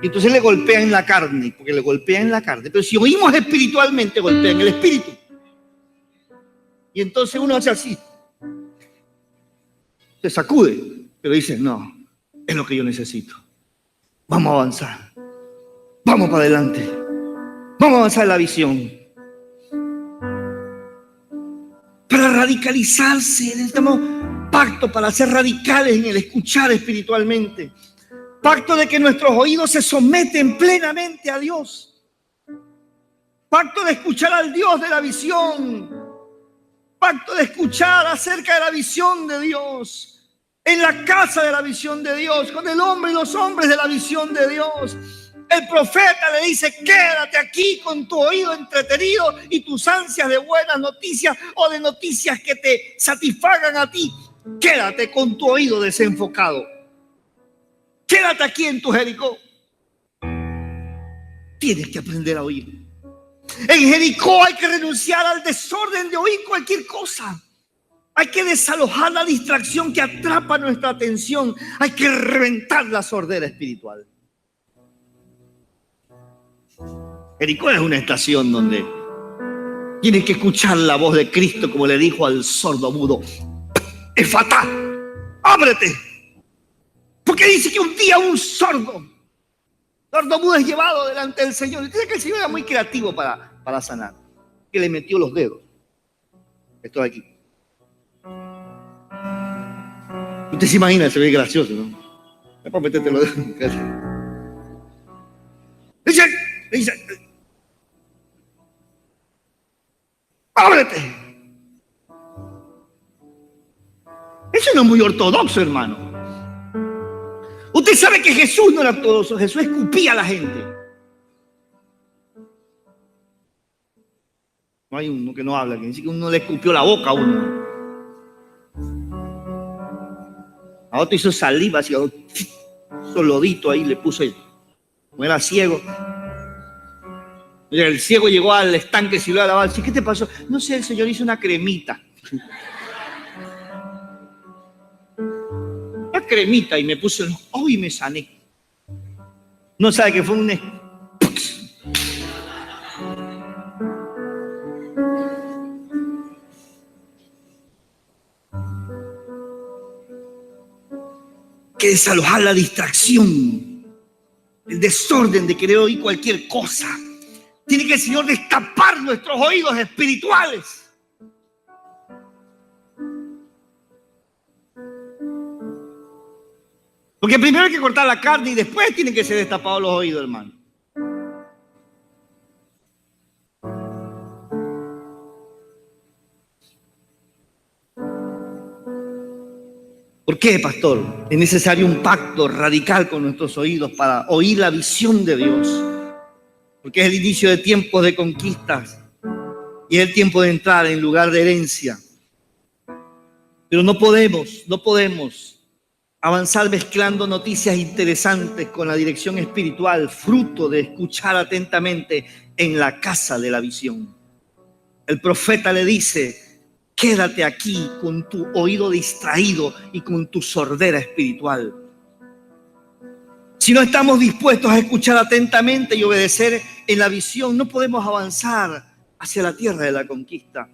Y entonces le golpea en la carne, porque le golpea en la carne. Pero si oímos espiritualmente, golpea en el espíritu. Y entonces uno hace así. Se sacude, pero dice: no, es lo que yo necesito. Vamos a avanzar. Vamos para adelante. Vamos a avanzar en la visión. Para radicalizarse, necesitamos pacto para ser radicales en el escuchar espiritualmente. Pacto de que nuestros oídos se someten plenamente a Dios. Pacto de escuchar al Dios de la visión. Pacto de escuchar acerca de la visión de Dios. En la casa de la visión de Dios, con el hombre y los hombres de la visión de Dios. El profeta le dice: quédate aquí con tu oído entretenido y tus ansias de buenas noticias o de noticias que te satisfagan a ti. Quédate con tu oído desenfocado. Quédate aquí en tu Jericó. Tienes que aprender a oír. En Jericó hay que renunciar al desorden de oír cualquier cosa. Hay que desalojar la distracción que atrapa nuestra atención. Hay que reventar la sordera espiritual. Jericó es una estación donde tienes que escuchar la voz de Cristo, como le dijo al sordo mudo: Efata, ábrete. Porque dice que un día un sordo mudo es llevado delante del Señor. Y dice que el Señor era muy creativo para sanar. Que le metió los dedos. Esto de aquí. Usted se imagina, se ve gracioso, ¿no? Es para meterte los dedos. Dice, ábrete. Eso no es muy ortodoxo, hermano. Usted sabe que Jesús no era ortodoxo. Jesús escupía a la gente. No hay uno que no habla, que dice que uno le escupió la boca a uno. A otro hizo saliva, así, solodito ahí le puso ahí. Como era ciego. El ciego llegó al estanque y lo a lavar. ¿Qué te pasó? No sé, el Señor hizo una cremita. Una cremita y me puse, y me sané. No sabe que fue un... que desalojar la distracción, el desorden de querer oír cualquier cosa. Tiene que el Señor destapar nuestros oídos espirituales. Porque primero hay que cortar la carne y después tienen que ser destapados los oídos, hermano. ¿Por qué, pastor? Es necesario un pacto radical con nuestros oídos para oír la visión de Dios. Porque es el inicio de tiempos de conquistas y es el tiempo de entrar en lugar de herencia. Pero no podemos avanzar mezclando noticias interesantes con la dirección espiritual, fruto de escuchar atentamente en la casa de la visión. El profeta le dice: quédate aquí con tu oído distraído y con tu sordera espiritual. Si no estamos dispuestos a escuchar atentamente y obedecer en la visión, no podemos avanzar hacia la tierra de la conquista.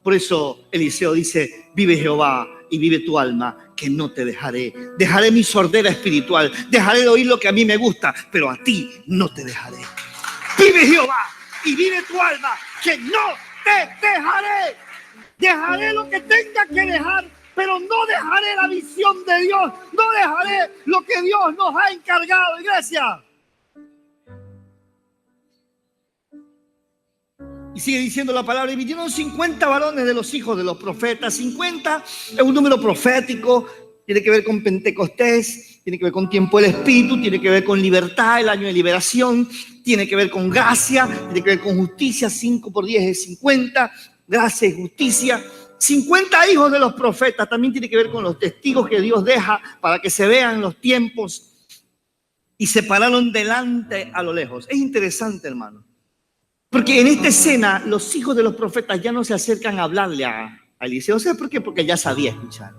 Por eso Eliseo dice, vive Jehová y vive tu alma, que no te dejaré. Dejaré mi sordera espiritual, dejaré de oír lo que a mí me gusta, pero a ti no te dejaré. Vive Jehová y vive tu alma, que no te dejaré. Dejaré lo que tenga que dejar, pero no dejaré la visión de Dios. No dejaré lo que Dios nos ha encargado, iglesia. Y sigue diciendo la palabra, y vinieron 50 varones de los hijos de los profetas. 50 es un número profético, tiene que ver con Pentecostés, tiene que ver con tiempo del Espíritu, tiene que ver con libertad, el año de liberación, tiene que ver con gracia, tiene que ver con justicia. 5 por 10 es 50, gracia y justicia. 50 hijos de los profetas también tiene que ver con los testigos que Dios deja para que se vean los tiempos, y se pararon delante a lo lejos. Es interesante, hermano, porque en esta escena los hijos de los profetas ya no se acercan a hablarle a Eliseo. ¿Sabes por qué? Porque ya sabía escuchar.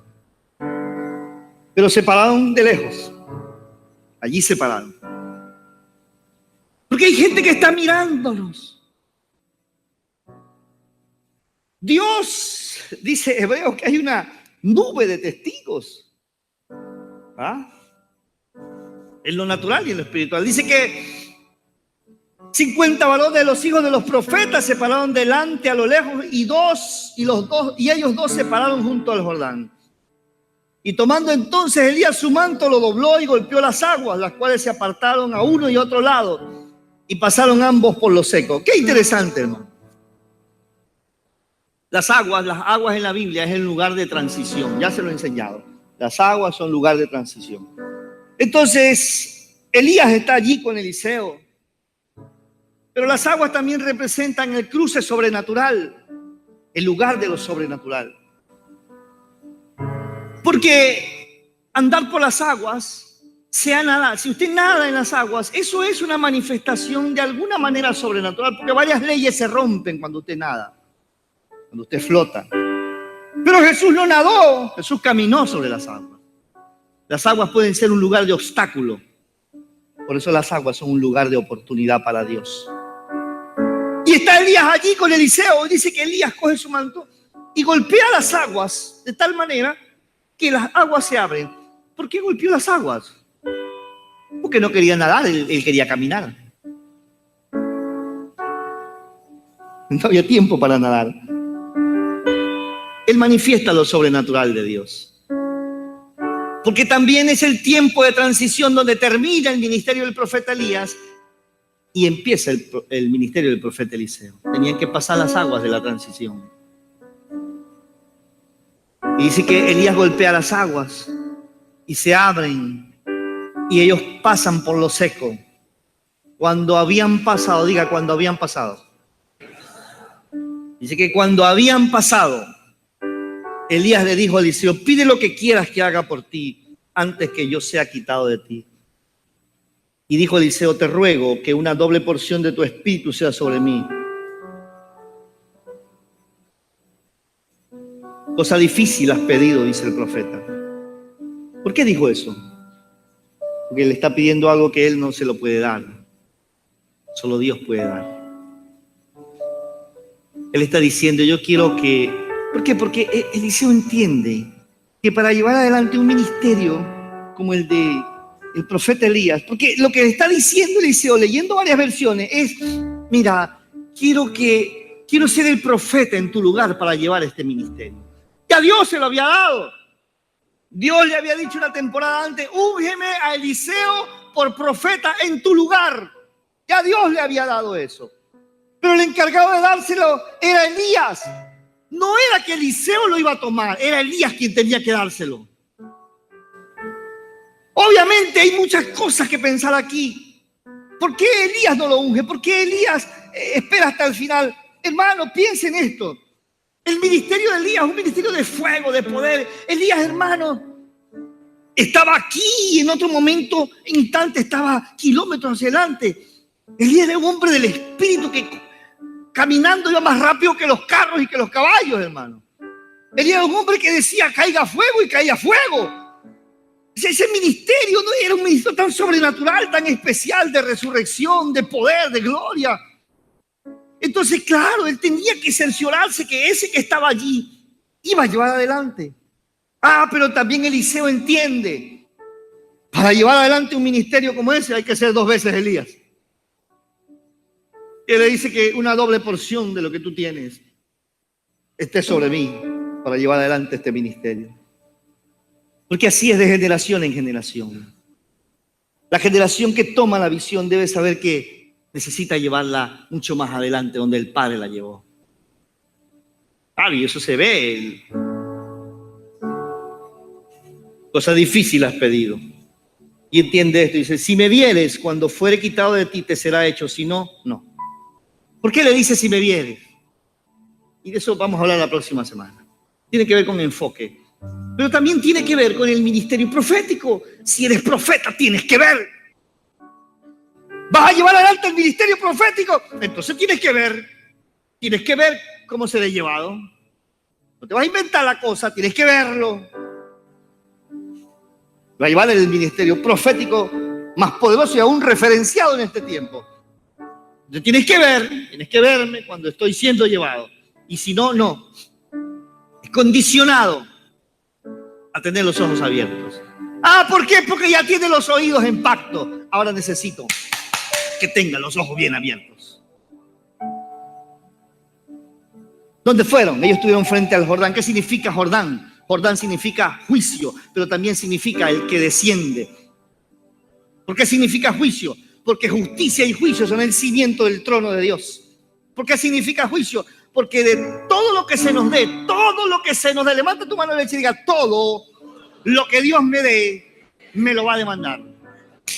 Pero se pararon de lejos. Allí se pararon. Porque hay gente que está mirándonos. Dios, dice Hebreos, que hay una nube de testigos. ¿Ah? En lo natural y en lo espiritual. Dice que 50 varones de los hijos de los profetas se pararon delante a lo lejos, y ellos dos se pararon junto al Jordán. Y tomando entonces Elías su manto, lo dobló y golpeó las aguas, las cuales se apartaron a uno y otro lado, y pasaron ambos por lo seco. Qué interesante, hermano. Las aguas en la Biblia es el lugar de transición. Ya se lo he enseñado. Las aguas son lugar de transición. Entonces, Elías está allí con Eliseo. Pero las aguas también representan el cruce sobrenatural, el lugar de lo sobrenatural. Porque andar por las aguas, sea nadar, si usted nada en las aguas, eso es una manifestación de alguna manera sobrenatural, porque varias leyes se rompen cuando usted nada, cuando usted flota. Pero Jesús no nadó, Jesús caminó sobre las aguas. Las aguas pueden ser un lugar de obstáculo, por eso las aguas son un lugar de oportunidad para Dios. Y está Elías allí con Eliseo, y dice que Elías coge su manto y golpea las aguas de tal manera que las aguas se abren. ¿Por qué golpeó las aguas? Porque no quería nadar, él quería caminar. No había tiempo para nadar. Él manifiesta lo sobrenatural de Dios. Porque también es el tiempo de transición donde termina el ministerio del profeta Elías y empieza el ministerio del profeta Eliseo. Tenían que pasar las aguas de la transición. Y dice que Elías golpea las aguas y se abren y ellos pasan por lo seco. Cuando habían pasado, diga, cuando habían pasado. Dice que cuando habían pasado, Elías le dijo a Eliseo, pide lo que quieras que haga por ti antes que yo sea quitado de ti. Y dijo Eliseo, te ruego que una doble porción de tu espíritu sea sobre mí. Cosa difícil has pedido, dice el profeta. ¿Por qué dijo eso? Porque le está pidiendo algo que él no se lo puede dar. Solo Dios puede dar. Él está diciendo, yo quiero que... ¿Por qué? Porque Eliseo entiende que para llevar adelante un ministerio como el de el profeta Elías, porque lo que está diciendo Eliseo, leyendo varias versiones, es, mira, quiero ser el profeta en tu lugar para llevar este ministerio. Ya Dios se lo había dado. Dios le había dicho una temporada antes, úngeme a Eliseo por profeta en tu lugar. Ya Dios le había dado eso. Pero el encargado de dárselo era Elías. No era que Eliseo lo iba a tomar, era Elías quien tenía que dárselo. Obviamente hay muchas cosas que pensar aquí. ¿Por qué Elías no lo unge? ¿Por qué Elías espera hasta el final? Hermano, piensen en esto. El ministerio de Elías es un ministerio de fuego, de poder. Elías, hermano, estaba aquí y en otro momento, instante, estaba kilómetros hacia adelante. Elías era un hombre del espíritu que caminando iba más rápido que los carros y que los caballos, hermano. Elías era un hombre que decía, caiga fuego, y caía fuego. Ese ministerio no era un ministerio tan sobrenatural, tan especial, de resurrección, de poder, de gloria. Entonces, claro, él tenía que cerciorarse que ese que estaba allí iba a llevar adelante. Pero también Eliseo entiende, para llevar adelante un ministerio como ese hay que ser 2 veces Elías. Él le dice que una doble porción de lo que tú tienes esté sobre mí para llevar adelante este ministerio. Porque así es de generación en generación. La generación que toma la visión debe saber que necesita llevarla mucho más adelante donde el Padre la llevó. Y eso se ve. Cosa difícil has pedido. Y entiende esto. Dice, si me vieres, cuando fuere quitado de ti, te será hecho. Si no, no. ¿Por qué le dice si me vieres? Y de eso vamos a hablar la próxima semana. Tiene que ver con enfoque. Pero también tiene que ver con el ministerio profético. Si eres profeta, tienes que ver. ¿Vas a llevar adelante el ministerio profético? Entonces tienes que ver. Tienes que ver cómo será llevado. No te vas a inventar la cosa, tienes que verlo. Va a llevar el ministerio profético más poderoso y aún referenciado en este tiempo. Entonces tienes que verme cuando estoy siendo llevado. Y si no, no. Es condicionado a tener los ojos abiertos. ¿Por qué? Porque ya tiene los oídos en pacto. Ahora necesito que tenga los ojos bien abiertos. ¿Dónde fueron? Ellos estuvieron frente al Jordán. ¿Qué significa Jordán? Jordán significa juicio, pero también significa el que desciende. ¿Por qué significa juicio? Porque justicia y juicio son el cimiento del trono de Dios. ¿Por qué significa juicio? Porque de todo lo que se nos dé, levanta tu mano derecha y diga, todo lo que Dios me dé, me lo va a demandar.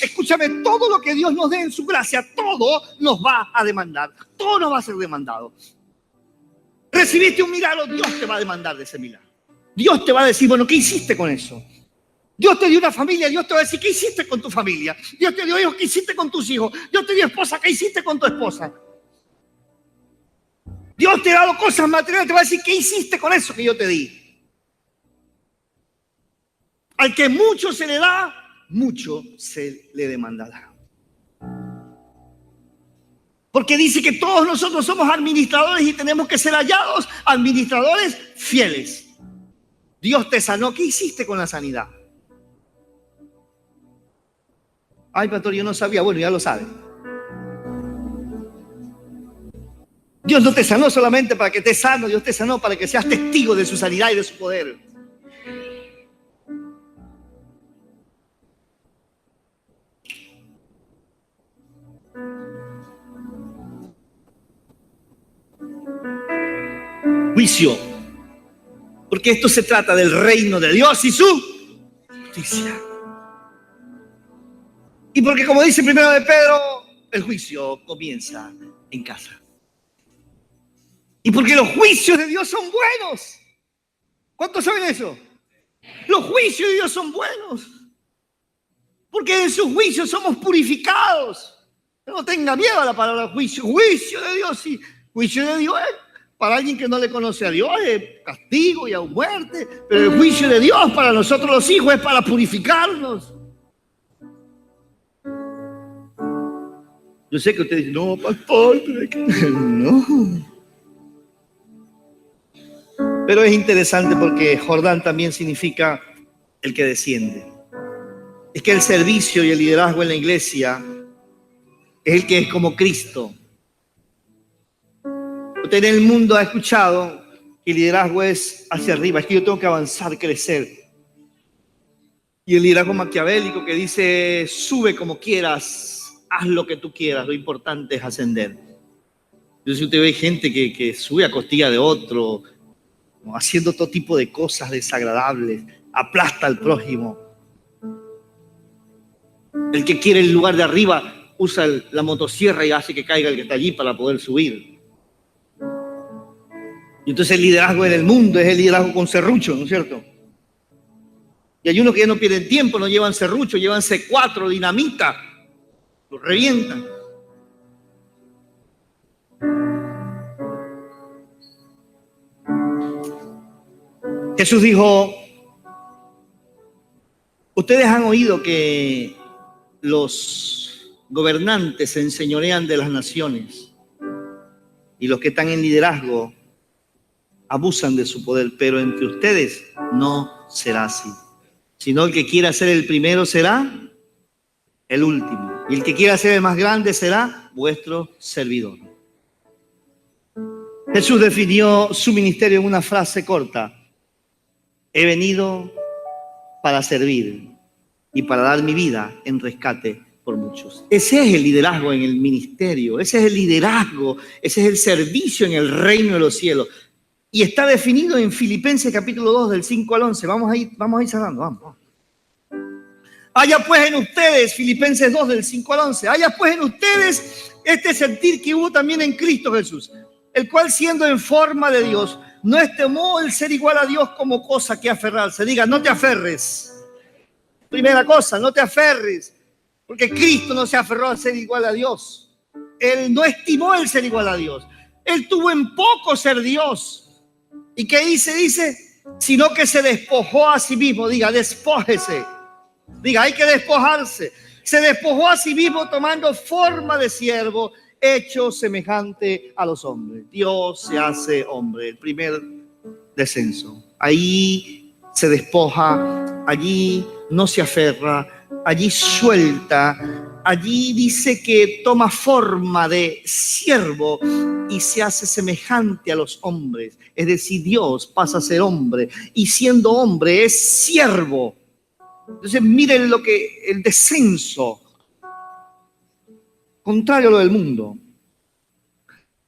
Escúchame, todo lo que Dios nos dé en su gracia, todo nos va a demandar. Todo nos va a ser demandado. Recibiste un milagro, Dios te va a demandar de ese milagro. Dios te va a decir, bueno, ¿qué hiciste con eso? Dios te dio una familia, Dios te va a decir, ¿qué hiciste con tu familia? Dios te dio hijos, ¿qué hiciste con tus hijos? Dios te dio esposa, ¿qué hiciste con tu esposa? Dios te ha dado cosas materiales, te va a decir, ¿qué hiciste con eso que yo te di? Al que mucho se le da, mucho se le demandará. Porque dice que todos nosotros somos administradores y tenemos que ser hallados administradores fieles. Dios te sanó, ¿qué hiciste con la sanidad? Pastor, yo no sabía. Bueno, ya lo sabe. Dios no te sanó solamente para que estés sano, Dios te sanó para que seas testigo de su sanidad y de su poder. Juicio. Porque esto se trata del reino de Dios y su justicia. Y porque, como dice primero de Pedro, el juicio comienza en casa. Y porque los juicios de Dios son buenos. ¿Cuántos saben eso? Los juicios de Dios son buenos. Porque en sus juicios somos purificados. No tenga miedo a la palabra juicio. Juicio de Dios, sí. Juicio de Dios es para alguien que no le conoce a Dios, es castigo y aún muerte. Pero el juicio de Dios para nosotros los hijos es para purificarnos. Yo sé que usted dice, no, pastor, pero es que no. Pero es interesante porque Jordán también significa el que desciende. Es que el servicio y el liderazgo en la iglesia es el que es como Cristo. Usted en el mundo ha escuchado que el liderazgo es hacia arriba, es que yo tengo que avanzar, crecer. Y el liderazgo maquiavélico que dice, sube como quieras, haz lo que tú quieras, lo importante es ascender. Entonces usted ve gente que sube a costilla de otro, haciendo todo tipo de cosas desagradables, aplasta al prójimo. El que quiere el lugar de arriba usa la motosierra y hace que caiga el que está allí para poder subir. Y entonces el liderazgo en el mundo es el liderazgo con serrucho, ¿no es cierto? Y hay unos que ya no pierden tiempo, no llevan serrucho, llevan C4, dinamita, los revientan. Jesús dijo, Ustedes han oído que los gobernantes se enseñorean de las naciones y los que están en liderazgo abusan de su poder, pero entre ustedes no será así, sino el que quiera ser el primero será el último, y el que quiera ser el más grande será vuestro servidor. Jesús definió su ministerio en una frase corta: he venido para servir y para dar mi vida en rescate por muchos. Ese es el liderazgo en el ministerio, ese es el liderazgo, ese es el servicio en el reino de los cielos. Y está definido en Filipenses capítulo 2 del 5 al 11. Vamos a ir cerrando, vamos. Haya pues en ustedes, Filipenses 2 del 5 al 11, haya pues en ustedes este sentir que hubo también en Cristo Jesús, el cual siendo en forma de Dios, no estimó el ser igual a Dios como cosa que aferrarse. Diga, no te aferres. Primera cosa, no te aferres, porque Cristo no se aferró a ser igual a Dios. Él no estimó el ser igual a Dios. Él tuvo en poco ser Dios. ¿Y qué dice? Dice, sino que se despojó a sí mismo. Diga, despójese. Diga, hay que despojarse. Se despojó a sí mismo tomando forma de siervo, hecho semejante a los hombres. Dios se hace hombre, el primer descenso. Ahí se despoja, allí no se aferra, allí suelta, allí dice que toma forma de siervo y se hace semejante a los hombres. Es decir, Dios pasa a ser hombre y siendo hombre es siervo. Entonces miren el descenso, contrario a lo del mundo,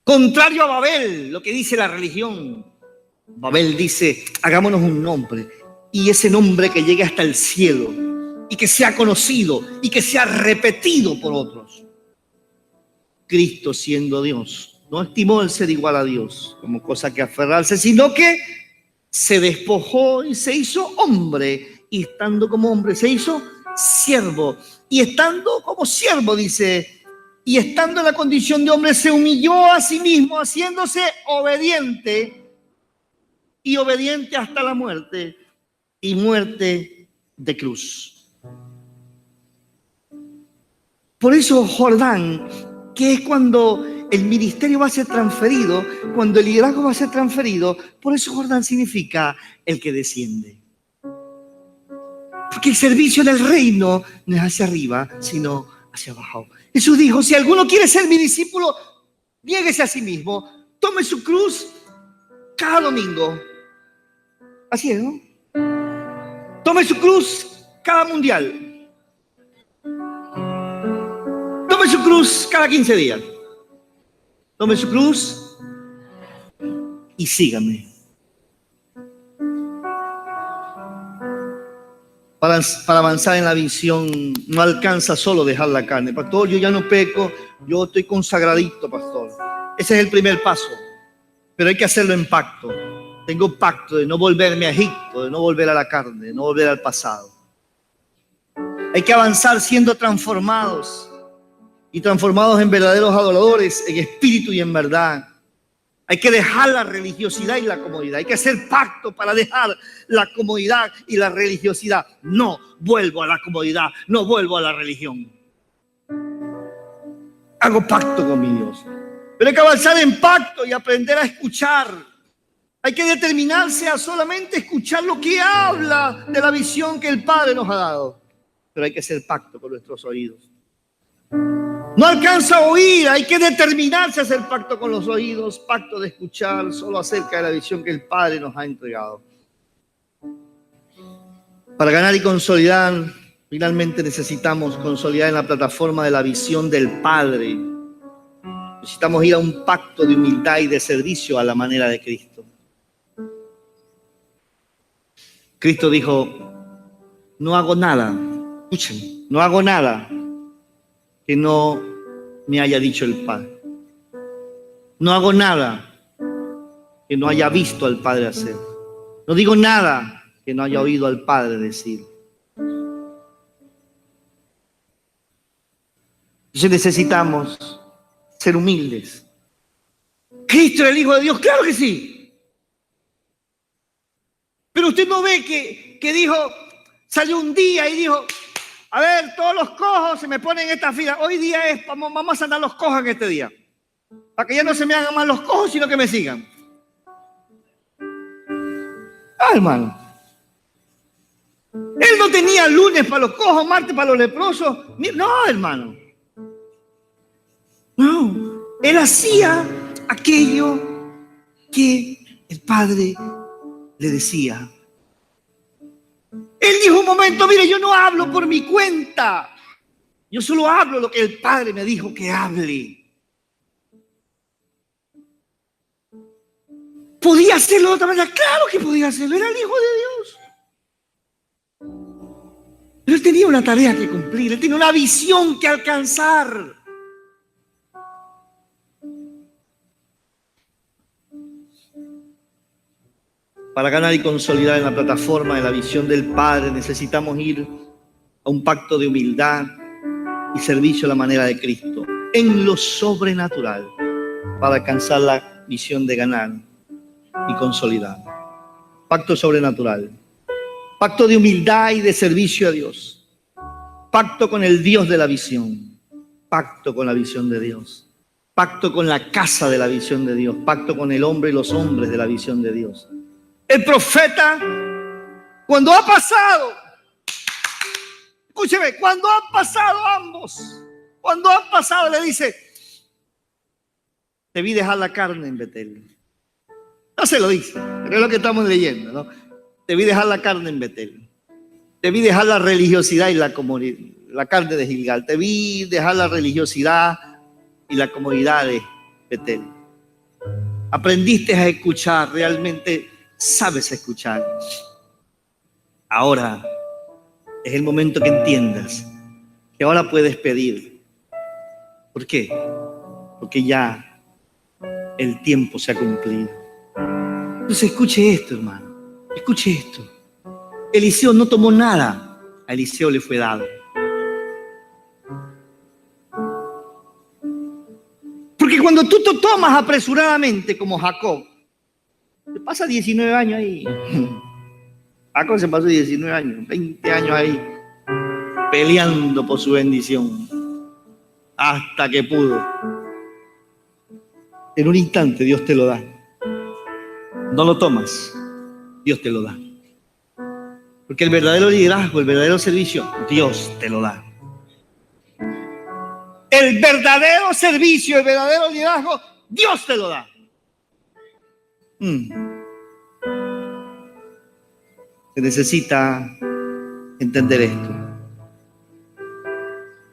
contrario a Babel, lo que dice la religión. Babel dice, hagámonos un nombre, y ese nombre que llegue hasta el cielo y que sea conocido y que sea repetido por otros. Cristo, siendo Dios, no estimó el ser igual a Dios como cosa que aferrarse, sino que se despojó y se hizo hombre, y estando como hombre se hizo siervo, y estando como siervo, dice, y estando en la condición de hombre se humilló a sí mismo, haciéndose obediente, y obediente hasta la muerte, y muerte de cruz. Por eso Jordán, que es cuando el ministerio va a ser transferido, cuando el liderazgo va a ser transferido, por eso Jordán significa el que desciende. Porque el servicio del reino no es hacia arriba, sino hacia abajo. Jesús dijo, si alguno quiere ser mi discípulo, niéguese a sí mismo, tome su cruz cada domingo. Así es, ¿no? Tome su cruz cada mundial. Tome su cruz cada 15 días. Tome su cruz y sígame. Para avanzar en la visión no alcanza solo dejar la carne. Pastor, yo ya no peco, yo estoy consagradito, pastor. Ese es el primer paso, pero hay que hacerlo en pacto. Tengo pacto de no volverme a Egipto, de no volver a la carne, de no volver al pasado. Hay que avanzar siendo transformados y transformados en verdaderos adoradores, en espíritu y en verdad. Hay que dejar la religiosidad y la comodidad. Hay que hacer pacto para dejar la comodidad y la religiosidad. No vuelvo a la comodidad, no vuelvo a la religión. Hago pacto con mi Dios. Pero hay que avanzar en pacto y aprender a escuchar. Hay que determinarse a solamente escuchar lo que habla de la visión que el Padre nos ha dado. Pero hay que hacer pacto con nuestros oídos. No alcanza a oír, hay que determinarse a hacer pacto con los oídos, pacto de escuchar solo acerca de la visión que el Padre nos ha entregado. Para ganar y consolidar, finalmente necesitamos consolidar en la plataforma de la visión del Padre. Necesitamos ir a un pacto de humildad y de servicio a la manera de Cristo. Cristo dijo, no hago nada, escuchen, no hago nada que no me haya dicho el Padre. No hago nada que no haya visto al Padre hacer. No digo nada que no haya oído al Padre decir. Entonces necesitamos ser humildes. ¿Cristo era el Hijo de Dios? Claro que sí. Pero usted no ve que dijo, Salió un día y dijo, a ver, todos los cojos se me ponen en esta fila. Hoy día vamos a sanar los cojos en este día. Para que ya no se me hagan más los cojos, sino que me sigan. Hermano. Él no tenía lunes para los cojos, martes para los leprosos. No, hermano. No. Él hacía aquello que el Padre le decía. Él dijo un momento, mire, yo no hablo por mi cuenta. Yo solo hablo lo que el Padre me dijo que hable. ¿Podía hacerlo de otra manera? Claro que podía hacerlo. Era el Hijo de Dios. Pero él tenía una tarea que cumplir. Él tenía una visión que alcanzar. Para ganar y consolidar en la plataforma de la visión del Padre, necesitamos ir a un pacto de humildad y servicio a la manera de Cristo, en lo sobrenatural, para alcanzar la visión de ganar y consolidar. Pacto sobrenatural, pacto de humildad y de servicio a Dios, pacto con el Dios de la visión, pacto con la visión de Dios, pacto con la casa de la visión de Dios, pacto con el hombre y los hombres de la visión de Dios. El profeta, cuando ha pasado, escúcheme, cuando han pasado ambos, cuando han pasado, le dice, te vi dejar la carne en Betel. No se lo dice, pero es lo que estamos leyendo, ¿no? Te vi dejar la carne en Betel. Te vi dejar la religiosidad y la carne de Gilgal. Te vi dejar la religiosidad y la comodidad de Betel. Aprendiste a escuchar, realmente sabes escuchar. Ahora es el momento que entiendas que ahora puedes pedir. ¿Por qué? Porque ya el tiempo se ha cumplido. Entonces escuche esto, hermano. Escuche esto. Eliseo no tomó nada. A Eliseo le fue dado. Porque cuando tú te tomas apresuradamente como Jacob, te pasa 19 años ahí. Jacob se pasó 19 años, 20 años ahí, peleando por su bendición, hasta que pudo. En un instante Dios te lo da. No lo tomas, Dios te lo da. Porque el verdadero liderazgo, el verdadero servicio, Dios te lo da. El verdadero servicio, el verdadero liderazgo, Dios te lo da. Se necesita entender esto.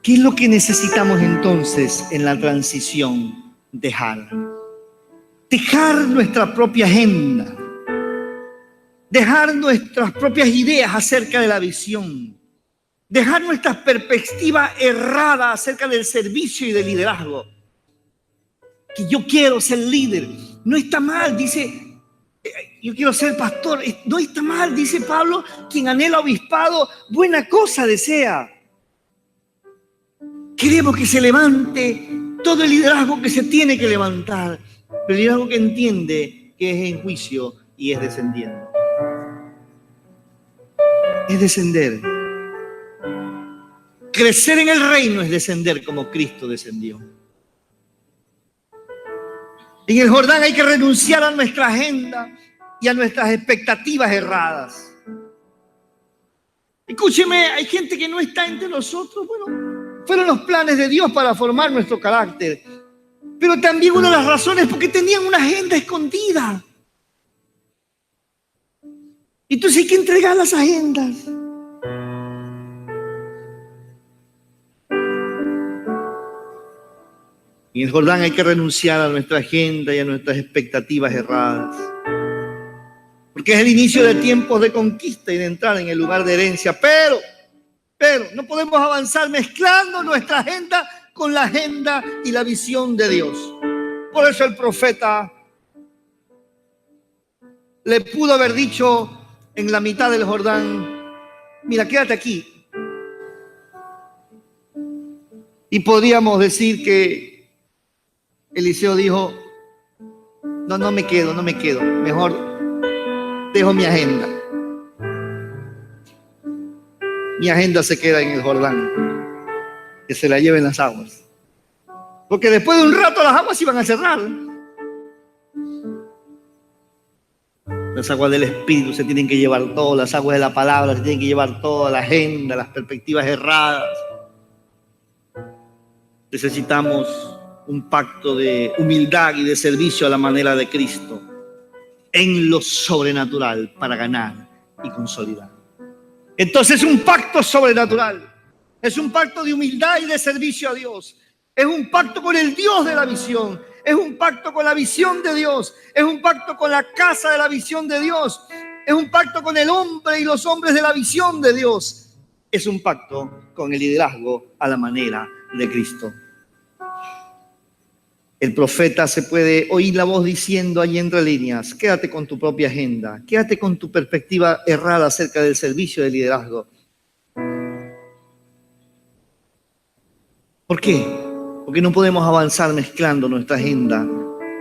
¿Qué es lo que necesitamos entonces en la transición? Dejar nuestra propia agenda, dejar nuestras propias ideas acerca de la visión, dejar nuestras perspectivas erradas acerca del servicio y del liderazgo. Que yo quiero ser líder, no está mal, dice, yo quiero ser pastor, no está mal, dice Pablo, quien anhela obispado, buena cosa desea. Queremos que se levante todo el liderazgo que se tiene que levantar, pero el liderazgo que entiende que es en juicio y es descendiendo. Es descender. Crecer en el reino es descender como Cristo descendió. En el Jordán hay que renunciar a nuestra agenda y a nuestras expectativas erradas. Escúcheme, hay gente que no está entre nosotros. Bueno, fueron los planes de Dios para formar nuestro carácter. Pero también una de las razones porque tenían una agenda escondida. Entonces hay que entregar las agendas. En el Jordán hay que renunciar a nuestra agenda y a nuestras expectativas erradas. Porque es el inicio de tiempos de conquista y de entrar en el lugar de herencia. Pero no podemos avanzar mezclando nuestra agenda con la agenda y la visión de Dios. Por eso el profeta le pudo haber dicho en la mitad del Jordán, mira, quédate aquí. Y podríamos decir que Eliseo dijo, no me quedo, mejor dejo mi agenda. mi agenda se queda en el Jordán, que se la lleven las aguas. Porque después de un rato las aguas iban a cerrar. Las aguas del Espíritu se tienen que llevar todo, las aguas de la palabra se tienen que llevar toda la agenda, las perspectivas erradas. Necesitamos un pacto de humildad y de servicio a la manera de Cristo en lo sobrenatural para ganar y consolidar. Entonces es un pacto sobrenatural, es un pacto de humildad y de servicio a Dios, es un pacto con el Dios de la visión, es un pacto con la visión de Dios, es un pacto con la casa de la visión de Dios, es un pacto con el hombre y los hombres de la visión de Dios, es un pacto con el liderazgo a la manera de Cristo. El profeta se puede oír la voz diciendo allí entre líneas: quédate con tu propia agenda, quédate con tu perspectiva errada acerca del servicio de liderazgo. ¿Por qué? Porque no podemos avanzar mezclando nuestra agenda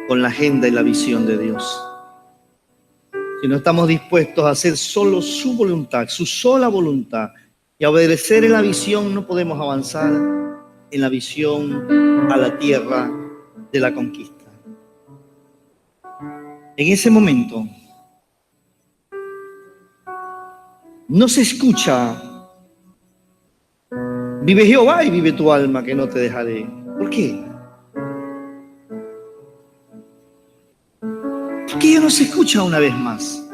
con la agenda y la visión de Dios. Si no estamos dispuestos a hacer solo su voluntad, su sola voluntad, y a obedecer en la visión, no podemos avanzar en la visión a la tierra de la conquista. En ese momento no se escucha: vive Jehová y vive tu alma, que no te dejaré. ¿Por qué? ¿Por qué ya no se escucha una vez más?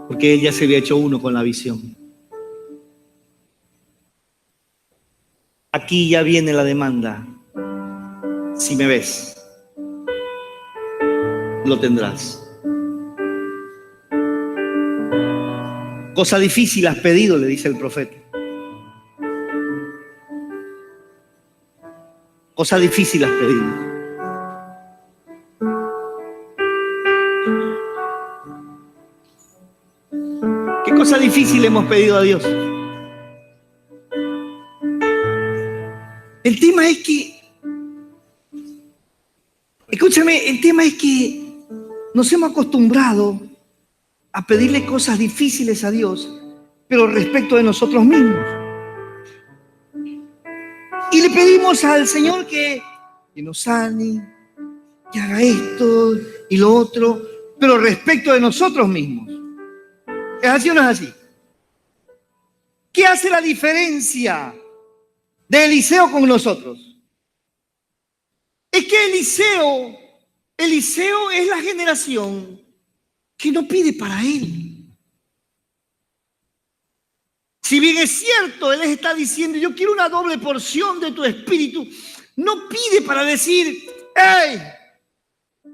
Porque él ya se había hecho uno con la visión. Aquí ya viene la demanda: si me ves, lo tendrás. Cosa difícil has pedido, le dice el profeta. Cosa difícil has pedido. ¿Qué cosa difícil hemos pedido a Dios? El tema es que, escúchame, el tema es que nos hemos acostumbrado a pedirle cosas difíciles a Dios, pero respecto de nosotros mismos. Y le pedimos al Señor que nos sane, que haga esto y lo otro, pero respecto de nosotros mismos. ¿Es así o no es así? ¿Qué hace la diferencia de Eliseo con nosotros? Es que Eliseo es la generación que no pide para él. Si bien es cierto, él les está diciendo: yo quiero una doble porción de tu espíritu, no pide para decir: hey,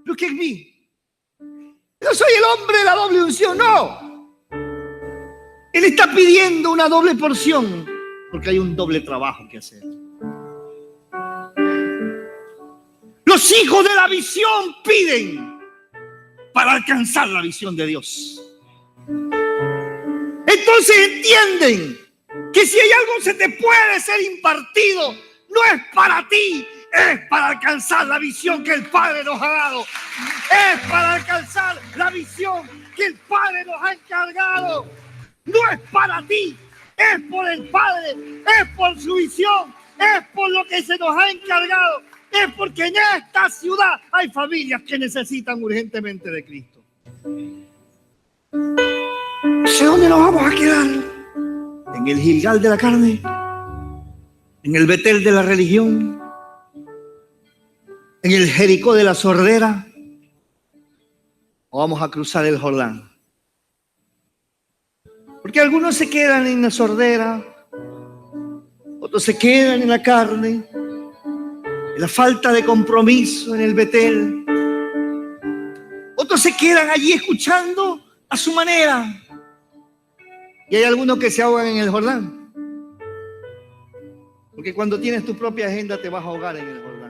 look at me, yo soy el hombre de la doble unción. No, él está pidiendo una doble porción porque hay un doble trabajo que hacer. Los hijos de la visión piden para alcanzar la visión de Dios. Entonces entienden que si hay algo que se te puede ser impartido, no es para ti, es para alcanzar la visión que el Padre nos ha dado. Es para alcanzar la visión que el Padre nos ha encargado. No es para ti, es por el Padre, es por su visión, es por lo que se nos ha encargado, es porque en esta ciudad hay familias que necesitan urgentemente de Cristo. ¿Dónde nos vamos a quedar? ¿En el Gilgal de la carne? ¿En el Betel de la religión? ¿En el Jericó de la sordera? ¿O vamos a cruzar el Jordán? Porque algunos se quedan en la sordera, otros se quedan en la carne, en la falta de compromiso en el Betel. Otros se quedan allí escuchando a su manera. Y hay algunos que se ahogan en el Jordán. Porque cuando tienes tu propia agenda te vas a ahogar en el Jordán.